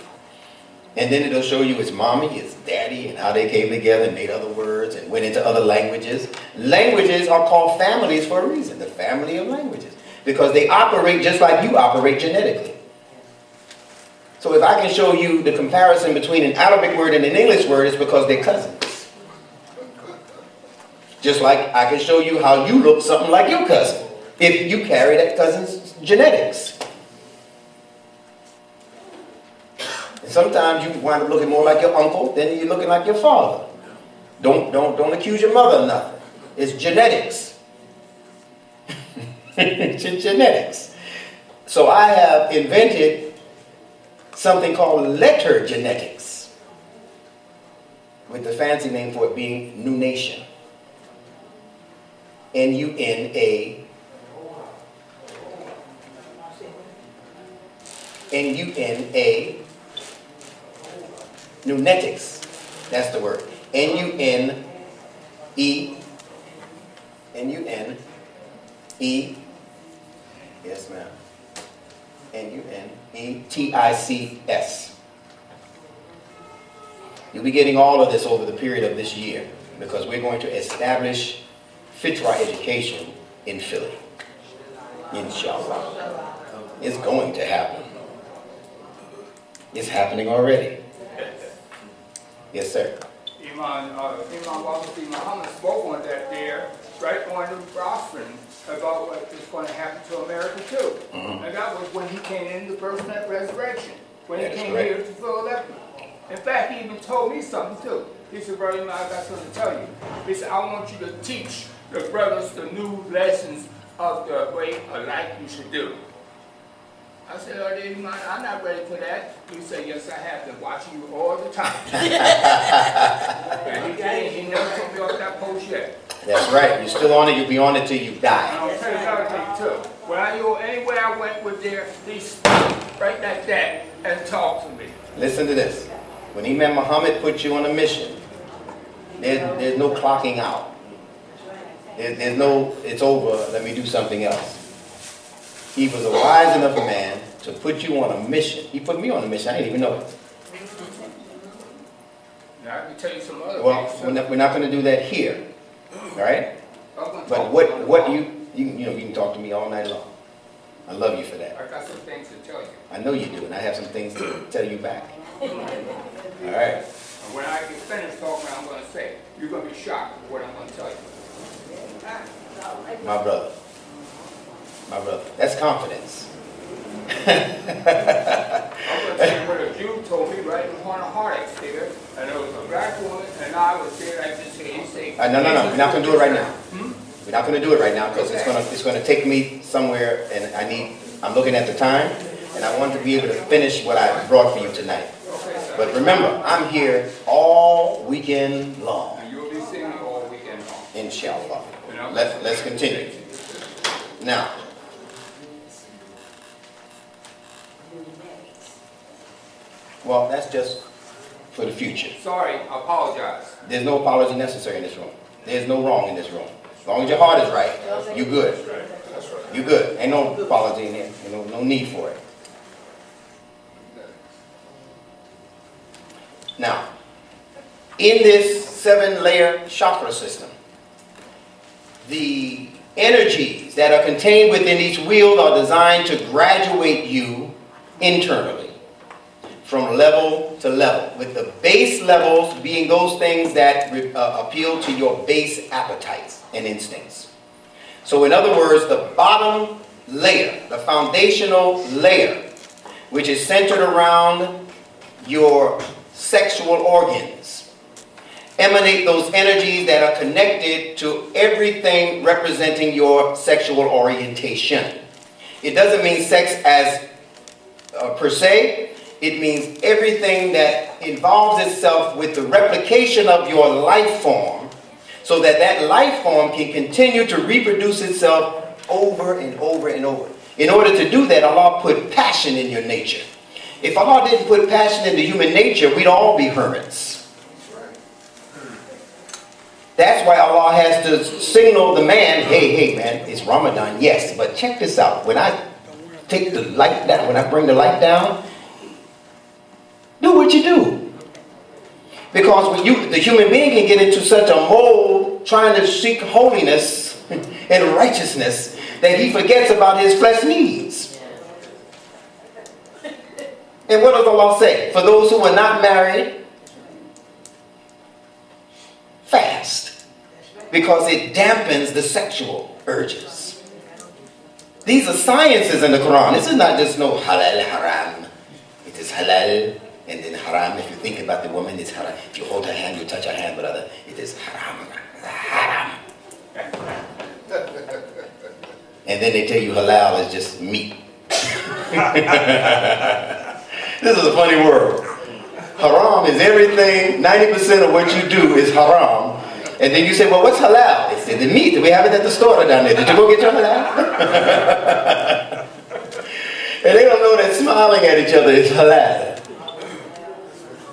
Speaker 1: And then it'll show you its mommy, its daddy, and how they came together and made other words and went into other languages. Languages are called families for a reason, the family of languages, because they operate just like you operate genetically. So if I can show you the comparison between an Arabic word and an English word, it's because they're cousins. Just like I can show you how you look something like your cousin, if you carry that cousin's genetics. And sometimes you wind up looking more like your uncle than you're looking like your father. Don't accuse your mother of nothing. It's genetics. It's genetics. So I have invented something called letter genetics, with the fancy name for it being nunation. N-U-N-A. N-U-N-A. Nunetics. That's the word. N-U-N-E. N-U-N-E. Yes, ma'am. N-U-N-E-T-I-C-S. You'll be getting all of this over the period of this year because we're going to establish Fitra education in Philly. Inshallah. It's going to happen. It's happening already. Yes, sir.
Speaker 4: Imam Muhammad spoke on that there, right on the rostrum, about what is going to happen to America too. Mm-hmm. And that was when he came in the first night resurrection, when he came here to Philadelphia. In fact, he even told me something too. He said, brother, I got something to tell you. He said, I want you to teach the brothers the new lessons of the way of life you should do. I said, oh, I'm not ready for that. He said, yes, I have been watching you all the time. And he never took me off that post yet.
Speaker 1: That's right. You're still on it. You'll be on it till you die.
Speaker 4: And I'll tell you another thing, too. When I go anywhere I went with there, he stopped right like that and talked to me.
Speaker 1: Listen to this. When Imam Muhammad put you on a mission, there's no clocking out. There's no, it's over, let me do something else. He was a wise enough man to put you on a mission. He put me on a mission. I didn't even know it.
Speaker 4: Now, I can tell you some other
Speaker 1: well,
Speaker 4: things.
Speaker 1: We're not going to do that here. All right? But what you can talk to me all night long. I love you for that.
Speaker 4: I got some things to tell you.
Speaker 1: I know you do, and I have some things to tell you back. All right.
Speaker 4: And when I get finished talking, I'm going to say, you're going to be shocked at what I'm going to tell you.
Speaker 1: My brother. My brother. That's confidence.
Speaker 4: I'm going to tell you upon a heartache there, and there was a black woman, and I was there, I just say,
Speaker 1: No. We're not going to do it right now. We're not going to do it right now because it's going to take me somewhere, and I'm looking at the time, and I want to be able to finish what I brought for you tonight. But remember, I'm here all weekend long.
Speaker 4: And you'll be singing all weekend long.
Speaker 1: Inshallah.
Speaker 4: You know?
Speaker 1: Let's continue. Now, well, that's just for the future.
Speaker 4: Sorry, I apologize.
Speaker 1: There's no apology necessary in this room. There's no wrong in this room. As long as your heart is right, you're good. You're good. Ain't no apology in here. No need for it. Now, in this 7-layer chakra system, the energies that are contained within each wheel are designed to graduate you internally from level to level, with the base levels being those things that appeal to your base appetites and instincts. So in other words, the bottom layer, the foundational layer, which is centered around your sexual organs, emanate those energies that are connected to everything representing your sexual orientation. It doesn't mean sex as per se. It means everything that involves itself with the replication of your life form, so that that life form can continue to reproduce itself over and over and over. In order to do that, Allah put passion in your nature. If Allah didn't put passion into human nature, we'd all be hermits. That's why Allah has to signal the man, hey man, it's Ramadan, yes, but check this out. When I take the light down, when I bring the light down, do what you do. Because when the human being can get into such a mold trying to seek holiness and righteousness that he forgets about his flesh needs. And what does Allah say? For those who are not married, fast. Because it dampens the sexual urges. These are sciences in the Quran. This is not just no halal, haram. It is halal. And then haram, if you think about the woman, it's haram. If you hold her hand, you touch her hand, brother, it is haram. Haram. And then they tell you halal is just meat. This is a funny word. Haram is everything, 90% of what you do is haram. And then you say, well, what's halal? It's the meat. We have it at the store down there. Did you go get your halal? And they don't know that smiling at each other is halal.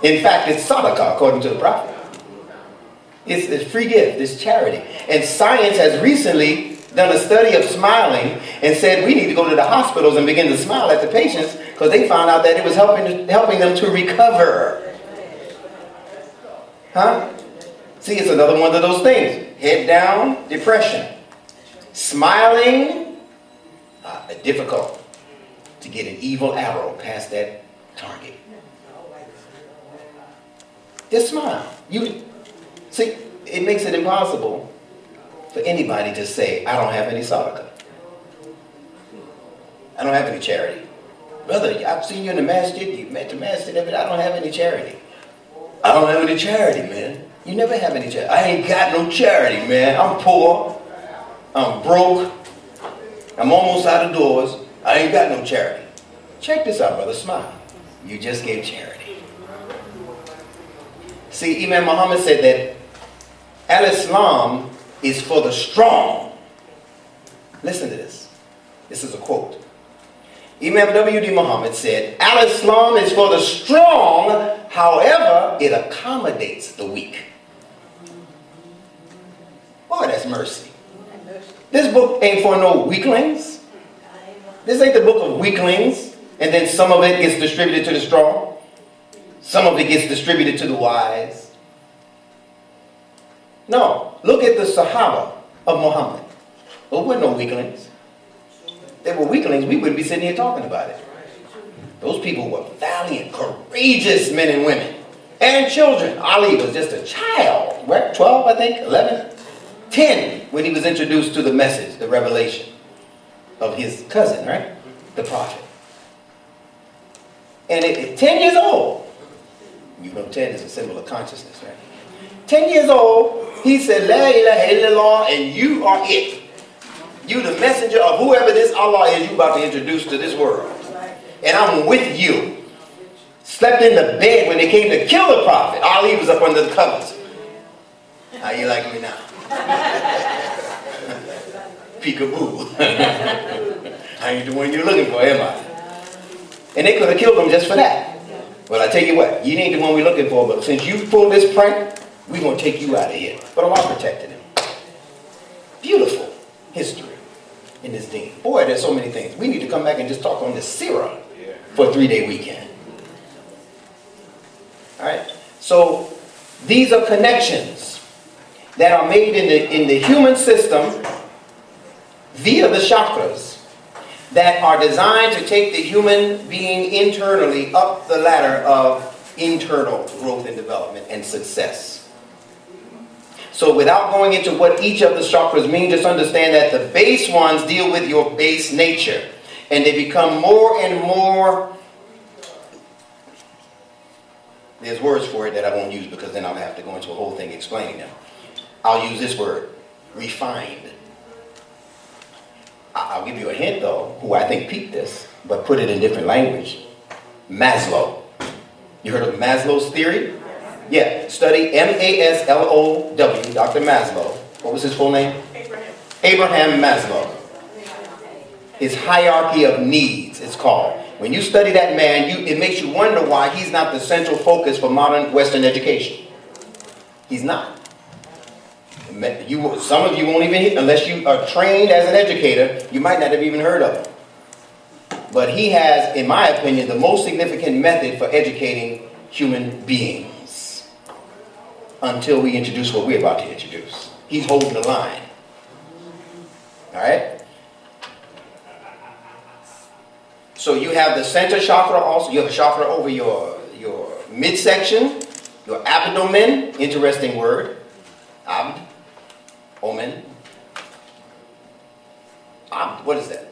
Speaker 1: In fact, it's sadaqah, according to the Prophet. It's free gift, it's charity. And science has recently done a study of smiling and said we need to go to the hospitals and begin to smile at the patients because they found out that it was helping them to recover. Huh? See, it's another one of those things. Head down, depression. Smiling, difficult to get an evil arrow past that target. Just smile. See, it makes it impossible for anybody to say, I don't have any sadaqah. I don't have any charity. Brother, I've seen you in the masjid, you met the masjid, but I don't have any charity. I don't have any charity, man. You never have any charity. I ain't got no charity, man. I'm poor. I'm broke. I'm almost out of doors. I ain't got no charity. Check this out, brother. Smile. You just gave charity. See, Imam Muhammad said that Al-Islam is for the strong. Listen to this. This is a quote. Imam W.D. Muhammad said, Al-Islam is for the strong, however, it accommodates the weak. Boy, that's mercy. This book ain't for no weaklings. This ain't the book of weaklings, and then some of it gets distributed to the strong. Some of it gets distributed to the wise. No, look at the Sahaba of Muhammad. There weren't no weaklings. They were weaklings, we wouldn't be sitting here talking about it. Those people were valiant, courageous men and women. And children. Ali was just a child. What, 12, I think? 11? 10 when he was introduced to the message, the revelation of his cousin, right? The prophet. And at 10 years old, You know 10 is a symbol of consciousness, right? 10 years old, he said, La ilaha illallah, and you are it. You the messenger of whoever this Allah is you about to introduce to this world. And I'm with you. Slept in the bed when they came to kill the prophet. Ali was up under the covers. How you like me now? Peekaboo. I ain't the one you're looking for, am I? And they could have killed him just for that. Well, I tell you what, you ain't the one we're looking for, but since you pulled this prank, we're going to take you out of here. But Allah protected him. Beautiful history in this deen. Boy, there's so many things. We need to come back and just talk on this seerah for a 3-day weekend. All right? So these are connections that are made in the human system via the chakras that are designed to take the human being internally up the ladder of internal growth and development and success. So without going into what each of the chakras mean, just understand that the base ones deal with your base nature. And they become more and more, there's words for it that I won't use because then I'll have to go into a whole thing explaining them. I'll use this word, refined. I'll give you a hint though, who I think peaked this, but put it in different language. Maslow. You heard of Maslow's theory? Yeah, study M-A-S-L-O-W, Dr. Maslow. What was his full name? Abraham Maslow. His hierarchy of needs, it's called. When you study that man, it makes you wonder why he's not the central focus for modern Western education. He's not. Some of you won't even, unless you are trained as an educator, you might not have even heard of him. But he has, in my opinion, the most significant method for educating human beings. Until we introduce what we're about to introduce. He's holding the line. Alright? So you have the center chakra also. You have a chakra over your midsection, your abdomen, interesting word. Abd. Omen. Abd, what is that?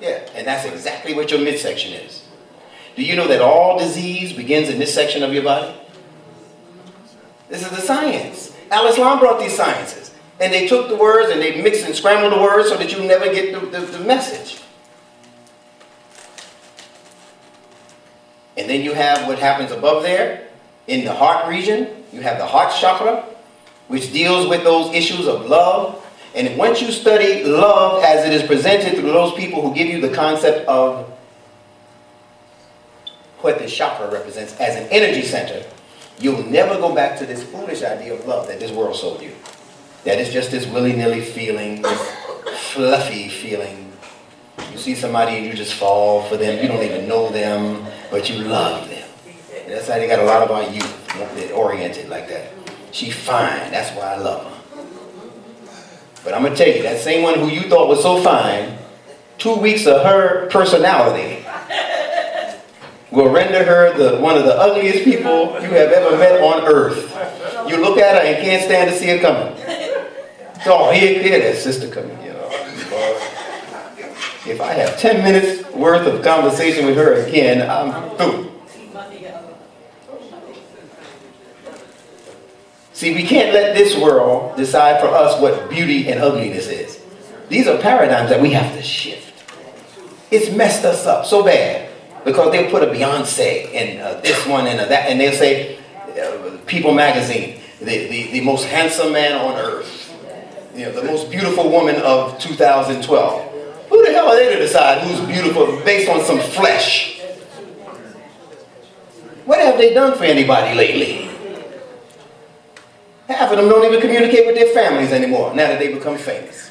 Speaker 1: Yeah, and that's exactly what your midsection is. Do you know that all disease begins in this section of your body? This is the science. Al-Islam brought these sciences. And they took the words and they mixed and scrambled the words so that you never get the message. And then you have what happens above there in the heart region. You have the heart chakra, which deals with those issues of love. And once you study love as it is presented through those people who give you the concept of what this chakra represents as an energy center, you'll never go back to this foolish idea of love that this world sold you. That is just this willy-nilly feeling, this fluffy feeling. You see somebody and you just fall for them. You don't even know them, but you love them. And that's how they got a lot of our youth. They're oriented like that. She's fine. That's why I love her. But I'm going to tell you, that same one who you thought was so fine, 2 weeks of her personality will render her one of the ugliest people you have ever met on earth. You look at her and can't stand to see her coming. So here that sister coming, you know. If I have 10 minutes worth of conversation with her again, I'm through. See, we can't let this world decide for us what beauty and ugliness is. These are paradigms that we have to shift. It's messed us up so bad because they'll put a Beyonce and this one and that, and they'll say, People magazine, the most handsome man on earth, you know, the most beautiful woman of 2012. Who the hell are they to decide who's beautiful based on some flesh? What have they done for anybody lately? Half of them don't even communicate with their families anymore now that they become famous.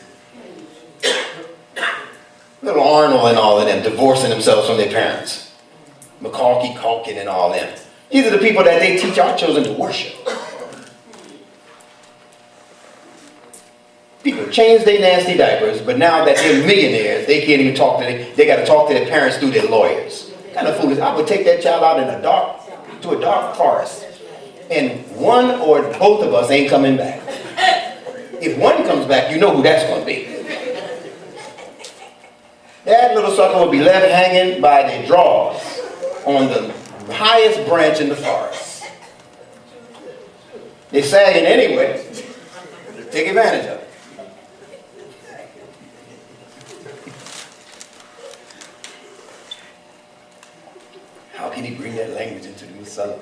Speaker 1: Little Arnold and all of them divorcing themselves from their parents. Macaulay Culkin and all them. These are the people that they teach our children to worship. People change their nasty diapers, but now that they're millionaires, they can't even talk to they got to talk to their parents through their lawyers. Kind of foolish. I would take that child out in a dark forest. And one or both of us ain't coming back. If one comes back, you know who that's going to be. That little sucker will be left hanging by their drawers on the highest branch in the forest. They're sagging anyway. Take advantage of it. How can he bring that language into the Musala?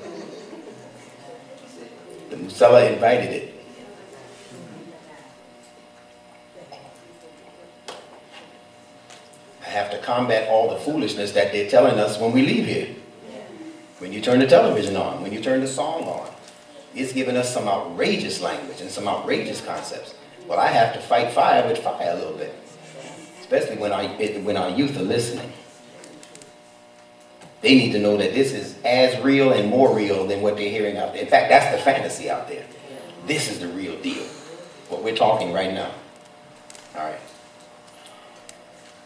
Speaker 1: The Musala invited it. I have to combat all the foolishness that they're telling us when we leave here. When you turn the television on, when you turn the song on, it's giving us some outrageous language and some outrageous concepts. Well, I have to fight fire with fire a little bit, especially when our youth are listening. They need to know that this is as real and more real than what they're hearing out there. In fact, that's the fantasy out there. This is the real deal, what we're talking right now. All right.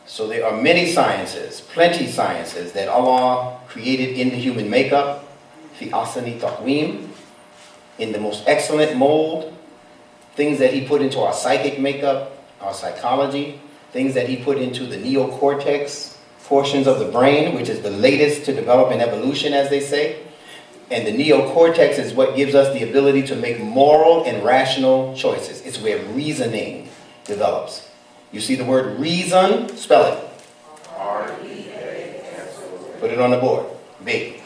Speaker 1: So there are many sciences, plenty sciences that Allah created in the human makeup, fi ahsani taqweem, in the most excellent mold, things that he put into our psychic makeup, our psychology, things that he put into the neocortex, portions of the brain, which is the latest to develop in evolution, as they say. And the neocortex is what gives us the ability to make moral and rational choices. It's where reasoning develops. You see the word reason? Spell it. R-E-A-S-O-N. Put it on the board. Big.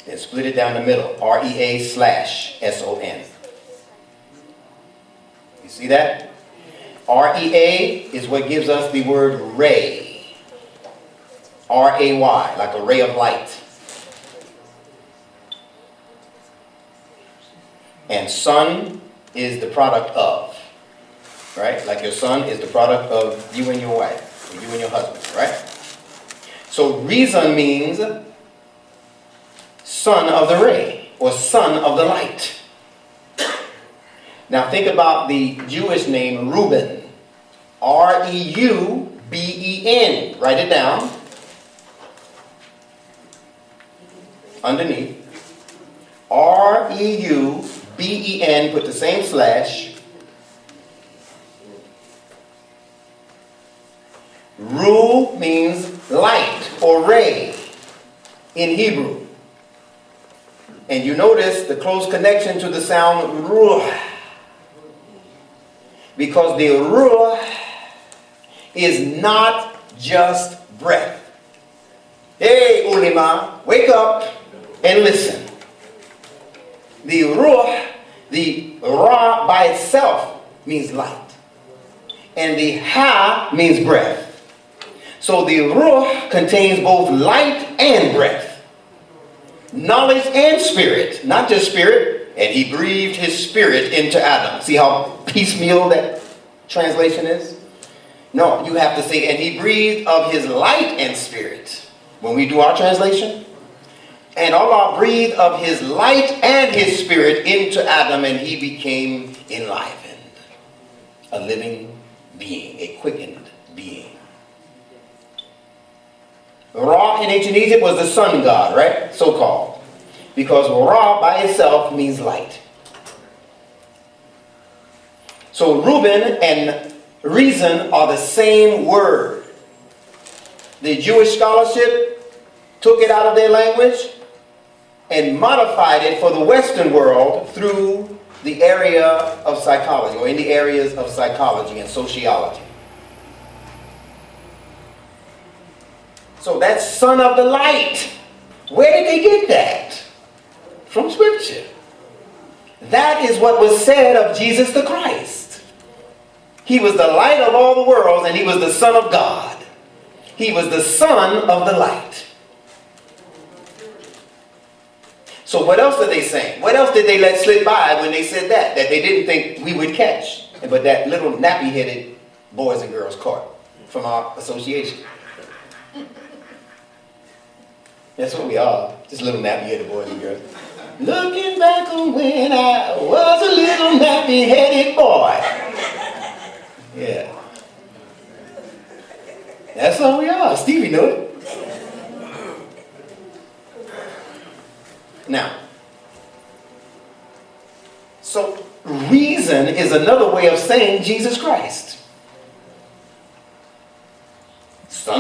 Speaker 1: Then split it down the middle. R-E-A/S-O-N. You see that? R-E-A is what gives us the word ray. R-A-Y, like a ray of light. And son is the product of, right? Like your son is the product of you and your wife, or you and your husband, right? So reason means son of the ray, or son of the light. Now think about the Jewish name Reuben. R-E-U-B-E-N. Write it down. Underneath. R-E-U-B-E-N. Put the same slash. Ru means light or ray in Hebrew. And you notice the close connection to the sound ruh. Because the ruh is not just breath. Hey, ulema, wake up and listen. The ruh, the ra by itself means light. And the ha means breath. So the ruh contains both light and breath. Knowledge and spirit, not just spirit. And he breathed his spirit into Adam. See how piecemeal that translation is? No, you have to say, and he breathed of his light and spirit. When we do our translation. And Allah breathed of his light and his spirit into Adam, and he became enlivened. A living being, a quickened being. Ra in ancient Egypt was the sun god, right? So-called. Because Ra by itself means light. So Reuben and reason are the same word. The Jewish scholarship took it out of their language and modified it for the Western world through the area of psychology, or in the areas of psychology and sociology. So that's son of the light. Where did they get that? From Scripture. That is what was said of Jesus the Christ. He was the light of all the worlds, and he was the Son of God. He was the Son of the light. So what else did they say? What else did they let slip by when they said that they didn't think we would catch? But that little nappy-headed boys and girls caught from our association. That's what we are. Just little nappy-headed boys and girls. Looking back on when I was a little nappy-headed boy. Yeah. That's all we are. Stevie knew it. Now, so reason is another way of saying Jesus Christ.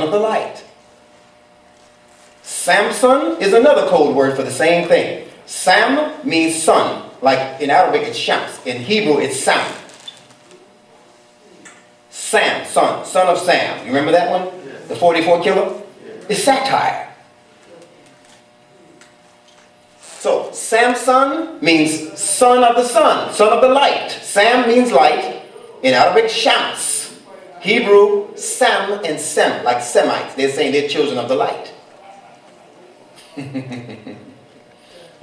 Speaker 1: of the light. Samson is another code word for the same thing. Sam means son. Like in Arabic it's Shams. In Hebrew it's Sam. Sam, son of Sam. You remember that one? The 44 killer? It's satire. So Samson means son of the sun, son of the light. Sam means light. In Arabic, Shams. Hebrew, Sam and Sem, like Semites. They're saying they're children of the light.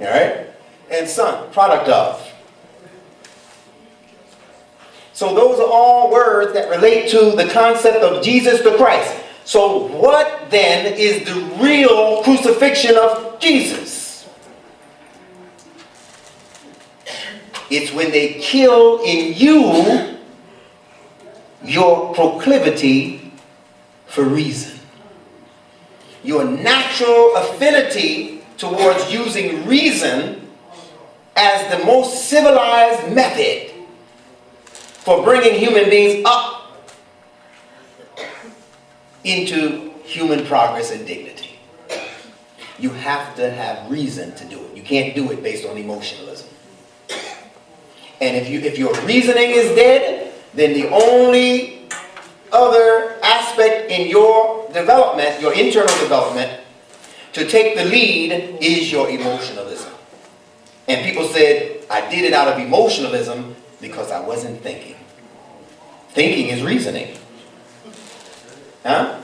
Speaker 1: Alright? And son, product of. So those are all words that relate to the concept of Jesus the Christ. So what then is the real crucifixion of Jesus? It's when they kill in you your proclivity for reason. Your natural affinity towards using reason as the most civilized method for bringing human beings up into human progress and dignity. You have to have reason to do it. You can't do it based on emotionalism. And if your reasoning is dead, then the only other aspect in your development, your internal development, to take the lead is your emotionalism. And people said, I did it out of emotionalism because I wasn't thinking. Thinking is reasoning. Huh?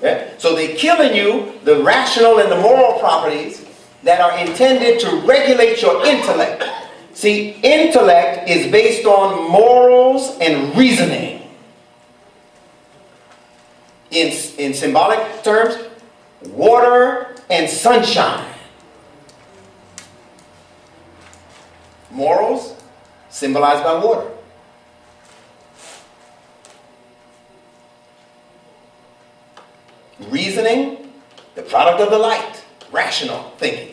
Speaker 1: Yeah? So they kill in you the rational and the moral properties that are intended to regulate your intellect. See, intellect is based on morals and reasoning. In symbolic terms, water and sunshine. Morals, symbolized by water. Reasoning, the product of the light. Rational thinking.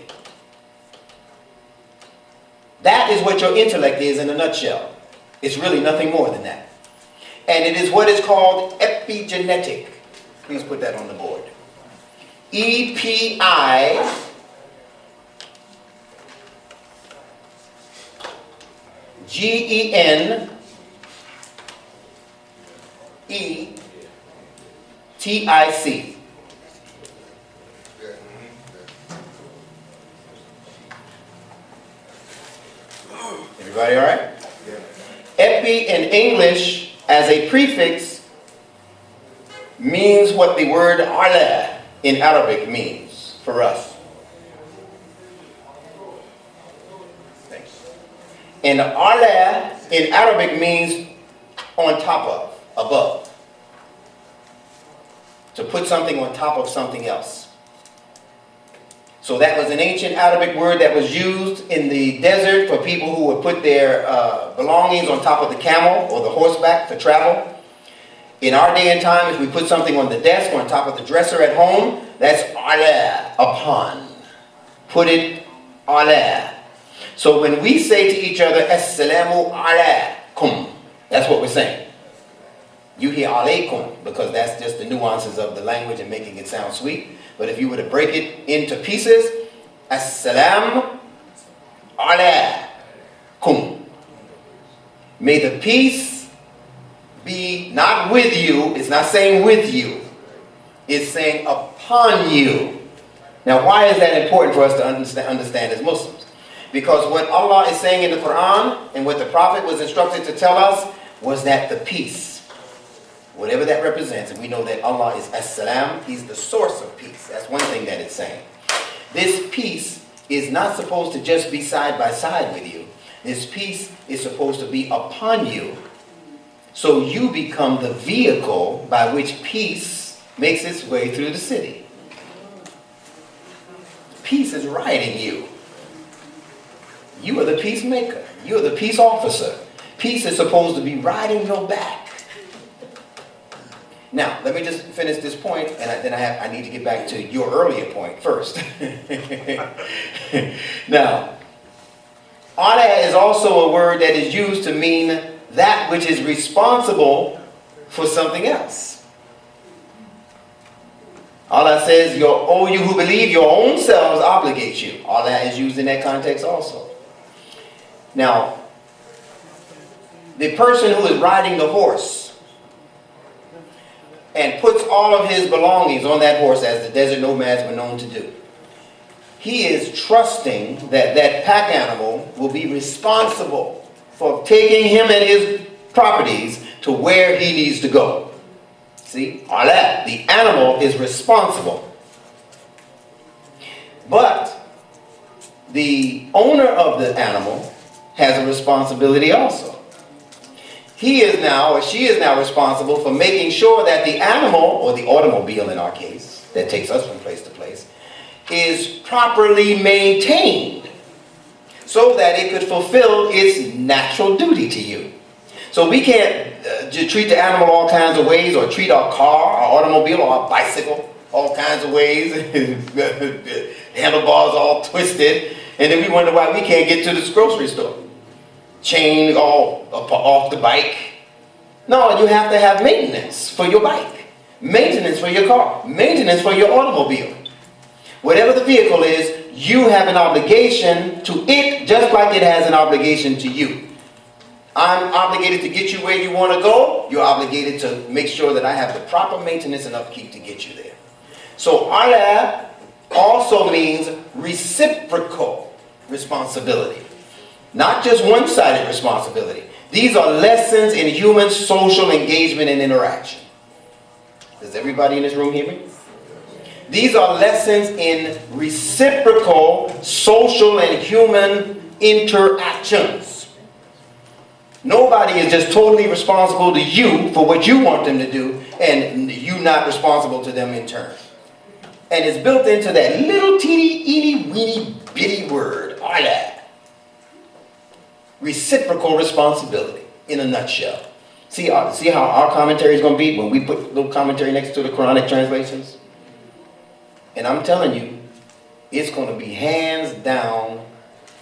Speaker 1: That is what your intellect is in a nutshell. It's really nothing more than that. And it is what is called epigenetic. Please put that on the board. epigenetic. Everybody all right? Yeah. Epi in English as a prefix means what the word ala in Arabic means for us. Thanks. And ala in Arabic means on top of, above. To put something on top of something else. So that was an ancient Arabic word that was used in the desert for people who would put their belongings on top of the camel or the horseback for travel. In our day and time, if we put something on the desk or on top of the dresser at home, that's ala, upon. Put it ala. So when we say to each other, Assalamu alaikum, that's what we're saying. You hear alaykum because that's just the nuances of the language and making it sound sweet. But if you were to break it into pieces, Assalam alaikum. May the peace be not with you. It's not saying with you. It's saying upon you. Now why is that important for us to understand as Muslims? Because what Allah is saying in the Quran and what the Prophet was instructed to tell us was that the peace, whatever that represents, and we know that Allah is As-Salam, He's the source of peace. That's one thing that it's saying. This peace is not supposed to just be side by side with you. This peace is supposed to be upon you. So you become the vehicle by which peace makes its way through the city. Peace is riding you. You are the peacemaker. You are the peace officer. Peace is supposed to be riding your back. Now, let me just finish this point, and then I need to get back to your earlier point first. Now, ala is also a word that is used to mean that which is responsible for something else. Allah says, you who believe, your own selves obligate you. Allah is used in that context also. Now, the person who is riding the horse and puts all of his belongings on that horse, as the desert nomads were known to do, he is trusting that that pack animal will be responsible for taking him and his properties to where he needs to go. See, Allah, the animal is responsible. But the owner of the animal has a responsibility also. He is now, or she is now responsible for making sure that the animal, or the automobile in our case, that takes us from place to place, is properly maintained so that it could fulfill its natural duty to you. So we can't treat the animal all kinds of ways, or treat our car, our automobile, or our bicycle all kinds of ways. Handlebars all twisted. And then we wonder why we can't get to this grocery store. Chain all off the bike. No, you have to have maintenance for your bike. Maintenance for your car. Maintenance for your automobile. Whatever the vehicle is, you have an obligation to it just like it has an obligation to you. I'm obligated to get you where you want to go. You're obligated to make sure that I have the proper maintenance and upkeep to get you there. So Allah also means reciprocal responsibility. Not just one-sided responsibility. These are lessons in human social engagement and interaction. Does everybody in this room hear me? These are lessons in reciprocal social and human interactions. Nobody is just totally responsible to you for what you want them to do, and you not responsible to them in turn. And it's built into that little teeny, weeny, bitty word, Allah. Reciprocal responsibility, in a nutshell. See how our commentary is going to be when we put a little commentary next to the Quranic translations? And I'm telling you, it's going to be hands down,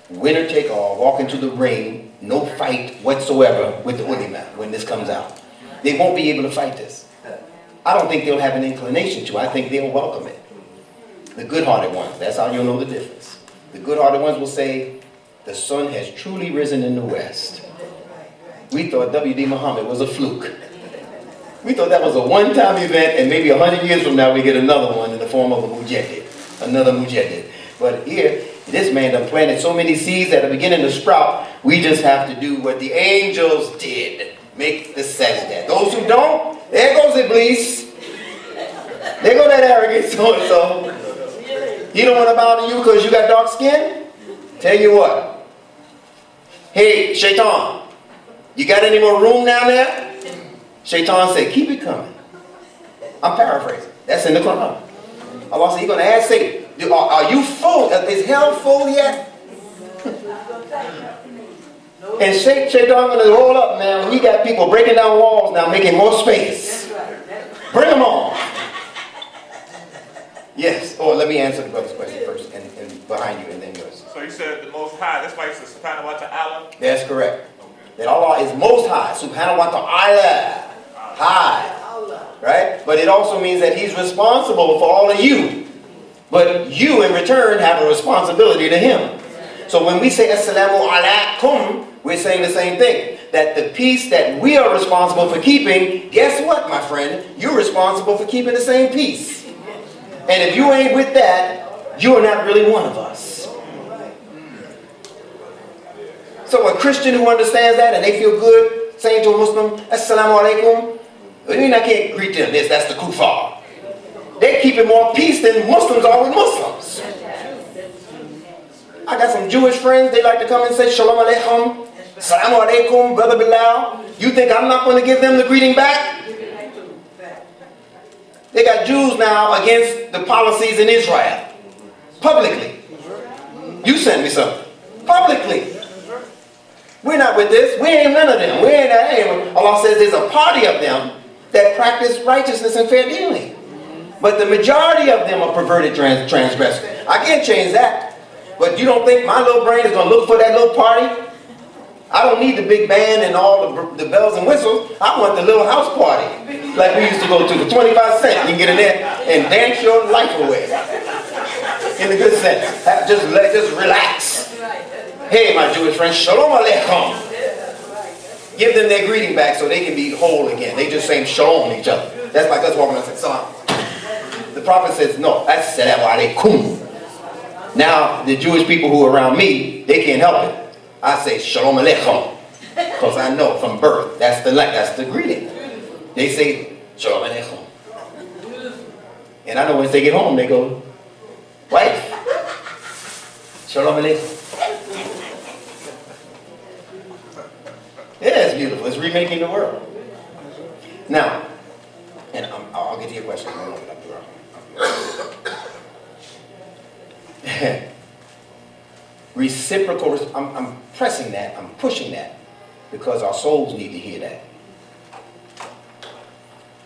Speaker 1: winner take all, walk into the ring, no fight whatsoever with the ulama when this comes out. They won't be able to fight this. I don't think they'll have an inclination to. I think they'll welcome it. The good-hearted ones, that's how you'll know the difference. The good-hearted ones will say, the sun has truly risen in the west. We thought W.D. Muhammad was a fluke. We thought that was a one-time event, and maybe 100 years from now we get another one in the form of a mujaddid, another mujaddid. But here, this man done planted so many seeds that are beginning to sprout. We just have to do what the angels did. Make the sajda. Those who don't, there goes Iblis. There go that arrogant so-and-so. You don't want to bow to you because you got dark skin? Tell you what. Hey, Shaitan, you got any more room down there? Shaitan said, keep it coming. I'm paraphrasing. That's in the Quran. Allah said, you're going to ask Satan, are you full? Is hell full yet? And Shaitan going to roll up, man. We got people breaking down walls now, making more space. Bring them on. Yes. Or let me answer the brother's question first, and behind you, and then yours.
Speaker 2: So you said the Most High. That's why you said Subhanahu wa Ta'ala?
Speaker 1: That's correct. That Allah is most high. Subhanahu wa Ta'ala. High. Right? But it also means that He's responsible for all of you. But you, in return, have a responsibility to Him. So when we say Assalamu alaikum, we're saying the same thing. That the peace that we are responsible for keeping, guess what, my friend? You're responsible for keeping the same peace. And if you ain't with that, you are not really one of us. So a Christian who understands that and they feel good saying to a Muslim, Assalamu alaikum, I mean, I can't greet them this, that's the kuffar. They're keeping more peace than Muslims are with Muslims. I got some Jewish friends, they like to come and say, Shalom alaikum, Assalamu alaikum, Brother Bilal. You think I'm not going to give them the greeting back? They got Jews now against the policies in Israel. Publicly. You sent me something. Publicly. We're not with this. We ain't none of them. We ain't that. Allah says there's a party of them that practice righteousness and fair dealing. But the majority of them are perverted transgressors. I can't change that. But you don't think my little brain is going to look for that little party? I don't need the big band and all the bells and whistles. I want the little house party like we used to go to, the 25 cents. You can get in there. and dance your life away. In the good sense. Just relax. Hey, my Jewish friends, shalom aleichem. Give them their greeting back so they can be whole again. They just saying shalom to each other. That's like us walking and saying salam. The prophet says, no, that's salam alaikum. Now, the Jewish people who are around me, they can't help it. I say shalom aleichem. Because I know from birth, that's the greeting. They say shalom aleichem. And I know once they get home, they go, wife, shalom aleichem. Yeah, it's beautiful. It's remaking the world. Now, and I'll get to your question. Reciprocal, I'm pressing that, I'm pushing that, because our souls need to hear that.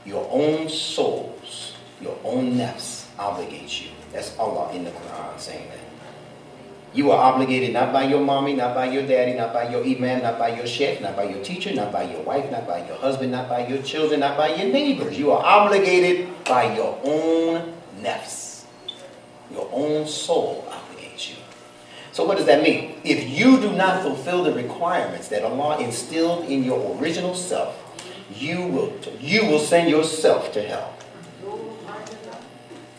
Speaker 1: Your own souls, your own nafs obligates you. That's Allah in the Quran saying that. You are obligated not by your mommy, not by your daddy, not by your imam, not by your sheikh, not by your teacher, not by your wife, not by your husband, not by your children, not by your neighbors. You are obligated by your own nafs. Your own soul obligates you. So what does that mean? If you do not fulfill the requirements that Allah instilled in your original self, you will send yourself to hell.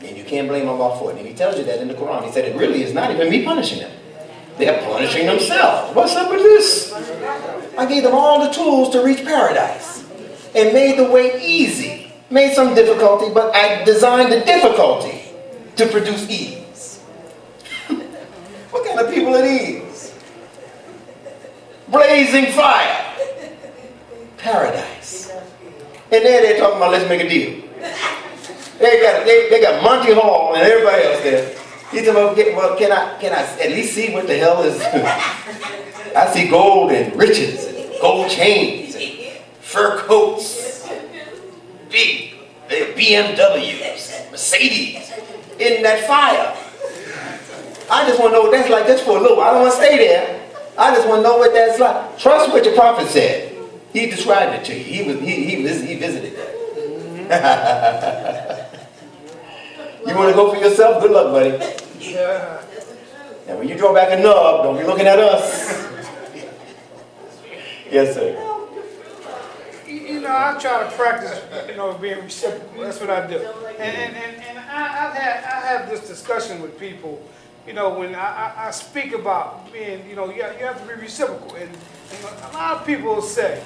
Speaker 1: And you can't blame Allah for it. And He tells you that in the Quran. He said it really is not even me punishing them. They're punishing themselves. What's up with this? I gave them all the tools to reach paradise and made the way easy. Made some difficulty, but I designed the difficulty to produce ease. What kind of people are these? Blazing fire. Paradise. And there they're talking about let's make a deal. They got Monty Hall and everybody else there. He said, well, can I at least see what the hell is? I see gold and riches and gold chains and fur coats, big BMWs, Mercedes in that fire. I just want to know what that's like just for a little while. I don't want to stay there. I just want to know what that's like. Trust what your prophet said. He described it to you. He visited that. You want to go for yourself? Good luck, buddy. And when you draw back a nub, don't be looking at us. Yes, sir.
Speaker 5: You know, I try to practice, being reciprocal. That's what I do. And I have this discussion with people, when I speak about being, you have to be reciprocal. And a lot of people will say,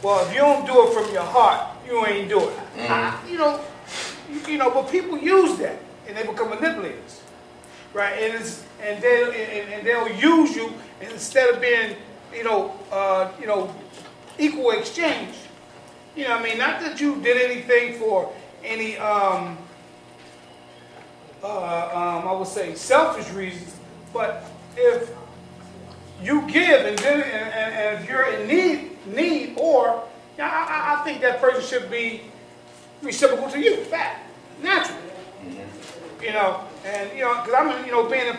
Speaker 5: well, if you don't do it from your heart, you ain't doing it. But people use that and they become manipulators, right? And they'll use you, and instead of being, equal exchange. Not that you did anything for any, I would say selfish reasons, but if you give and if you're in need, or I think that person should be reciprocal to you, fact, naturally. Because being in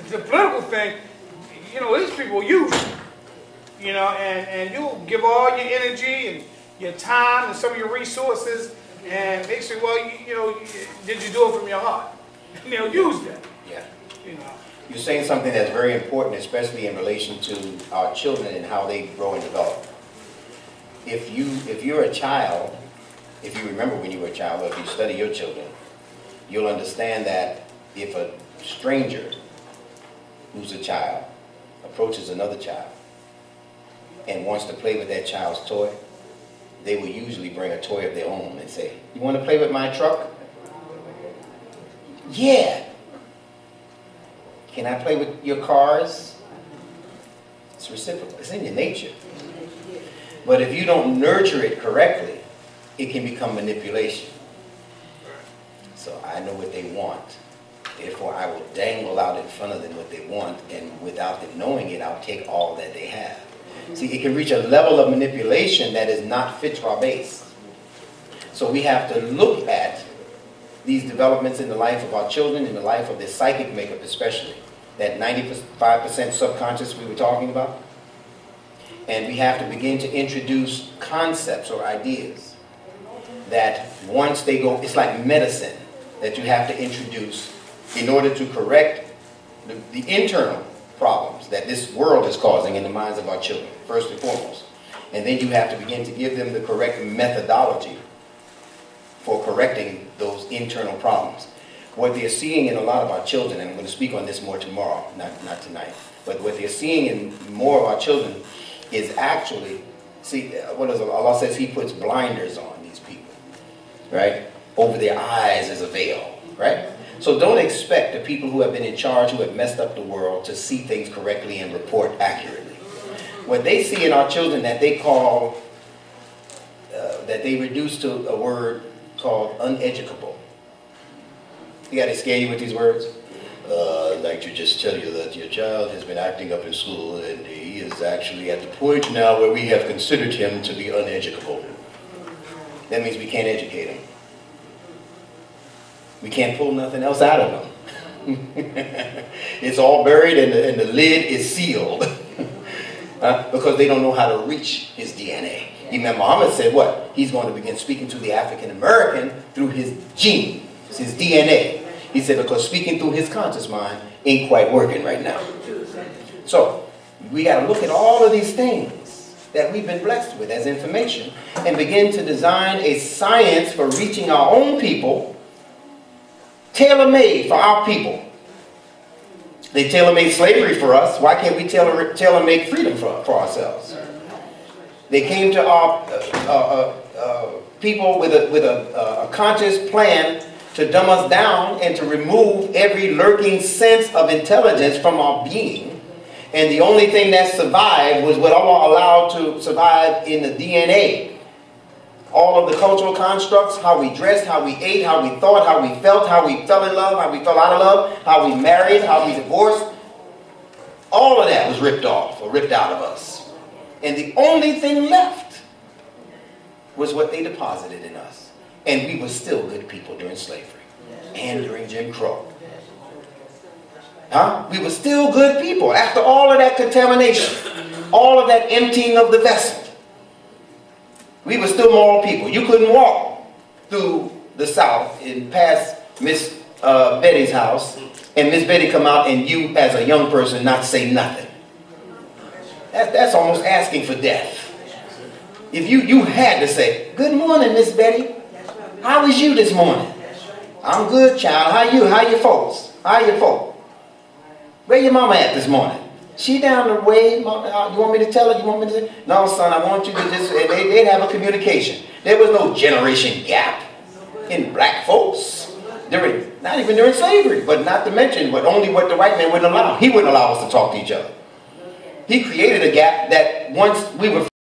Speaker 5: the political thing, these people use you, and you'll give all your energy and your time and some of your resources, and they say, well, did you do it from your heart? And they'll use that.
Speaker 1: Yeah. You're saying something that's very important, especially in relation to our children and how they grow and develop. If you're a child, if you remember when you were a child, or if you study your children, you'll understand that if a stranger who's a child approaches another child and wants to play with that child's toy, they will usually bring a toy of their own and say, you want to play with my truck? Yeah. Can I play with your cars? It's reciprocal. It's in your nature. But if you don't nurture it correctly, it can become manipulation. So I know what they want. Therefore, I will dangle out in front of them what they want, and without them knowing it, I'll take all that they have. See, it can reach a level of manipulation that is not fitra-based. So we have to look at these developments in the life of our children, in the life of their psychic makeup especially, that 95% subconscious we were talking about. And we have to begin to introduce concepts or ideas that once they go, it's like medicine. that you have to introduce in order to correct the internal problems that this world is causing in the minds of our children, first and foremost. And then you have to begin to give them the correct methodology for correcting those internal problems. What they're seeing in a lot of our children, and I'm going to speak on this more tomorrow, not tonight, but what they're seeing in more of our children is actually, see, what is Allah says He puts blinders on these people, right? Over their eyes is a veil, right? So don't expect the people who have been in charge, who have messed up the world, to see things correctly and report accurately. What they see in our children that they call, that they reduce to a word called uneducable. You got to scare you with these words? I'd like to just tell you that your child has been acting up in school and he is actually at the point now where we have considered him to be uneducable. That means we can't educate him. We can't pull nothing else out of him. It's all buried and the lid is sealed. Because they don't know how to reach his DNA. Imam Muhammad said what? He's going to begin speaking to the African American through his genes, his DNA. He said because speaking through his conscious mind ain't quite working right now. So we got to look at all of these things that we've been blessed with as information and begin to design a science for reaching our own people, tailor-made for our people. They tailor-made slavery for us. Why can't we tailor-make freedom for ourselves? They came to our people with a conscious plan to dumb us down and to remove every lurking sense of intelligence from our being. And the only thing that survived was what Allah allowed to survive in the DNA. All of the cultural constructs, how we dressed, how we ate, how we thought, how we felt, how we fell in love, how we fell out of love, how we married, how we divorced. All of that was ripped off or ripped out of us. And the only thing left was what they deposited in us. And we were still good people during slavery and during Jim Crow. We were still good people after all of that contamination, all of that emptying of the vessel. We were still moral people. You couldn't walk through the South and past Miss Betty's house and Miss Betty come out and you as a young person not say nothing. That's almost asking for death. If you had to say, good morning, Miss Betty. How was you this morning? I'm good, child. How you? How your folks? How your folk? Where your mama at this morning? She down the way. You want me to tell her? You want me to say? No, son, I want you to just... They'd have a communication. There was no generation gap in black folks. Not even during slavery. But not to mention, but only what the white man wouldn't allow. He wouldn't allow us to talk to each other. He created a gap that once we were...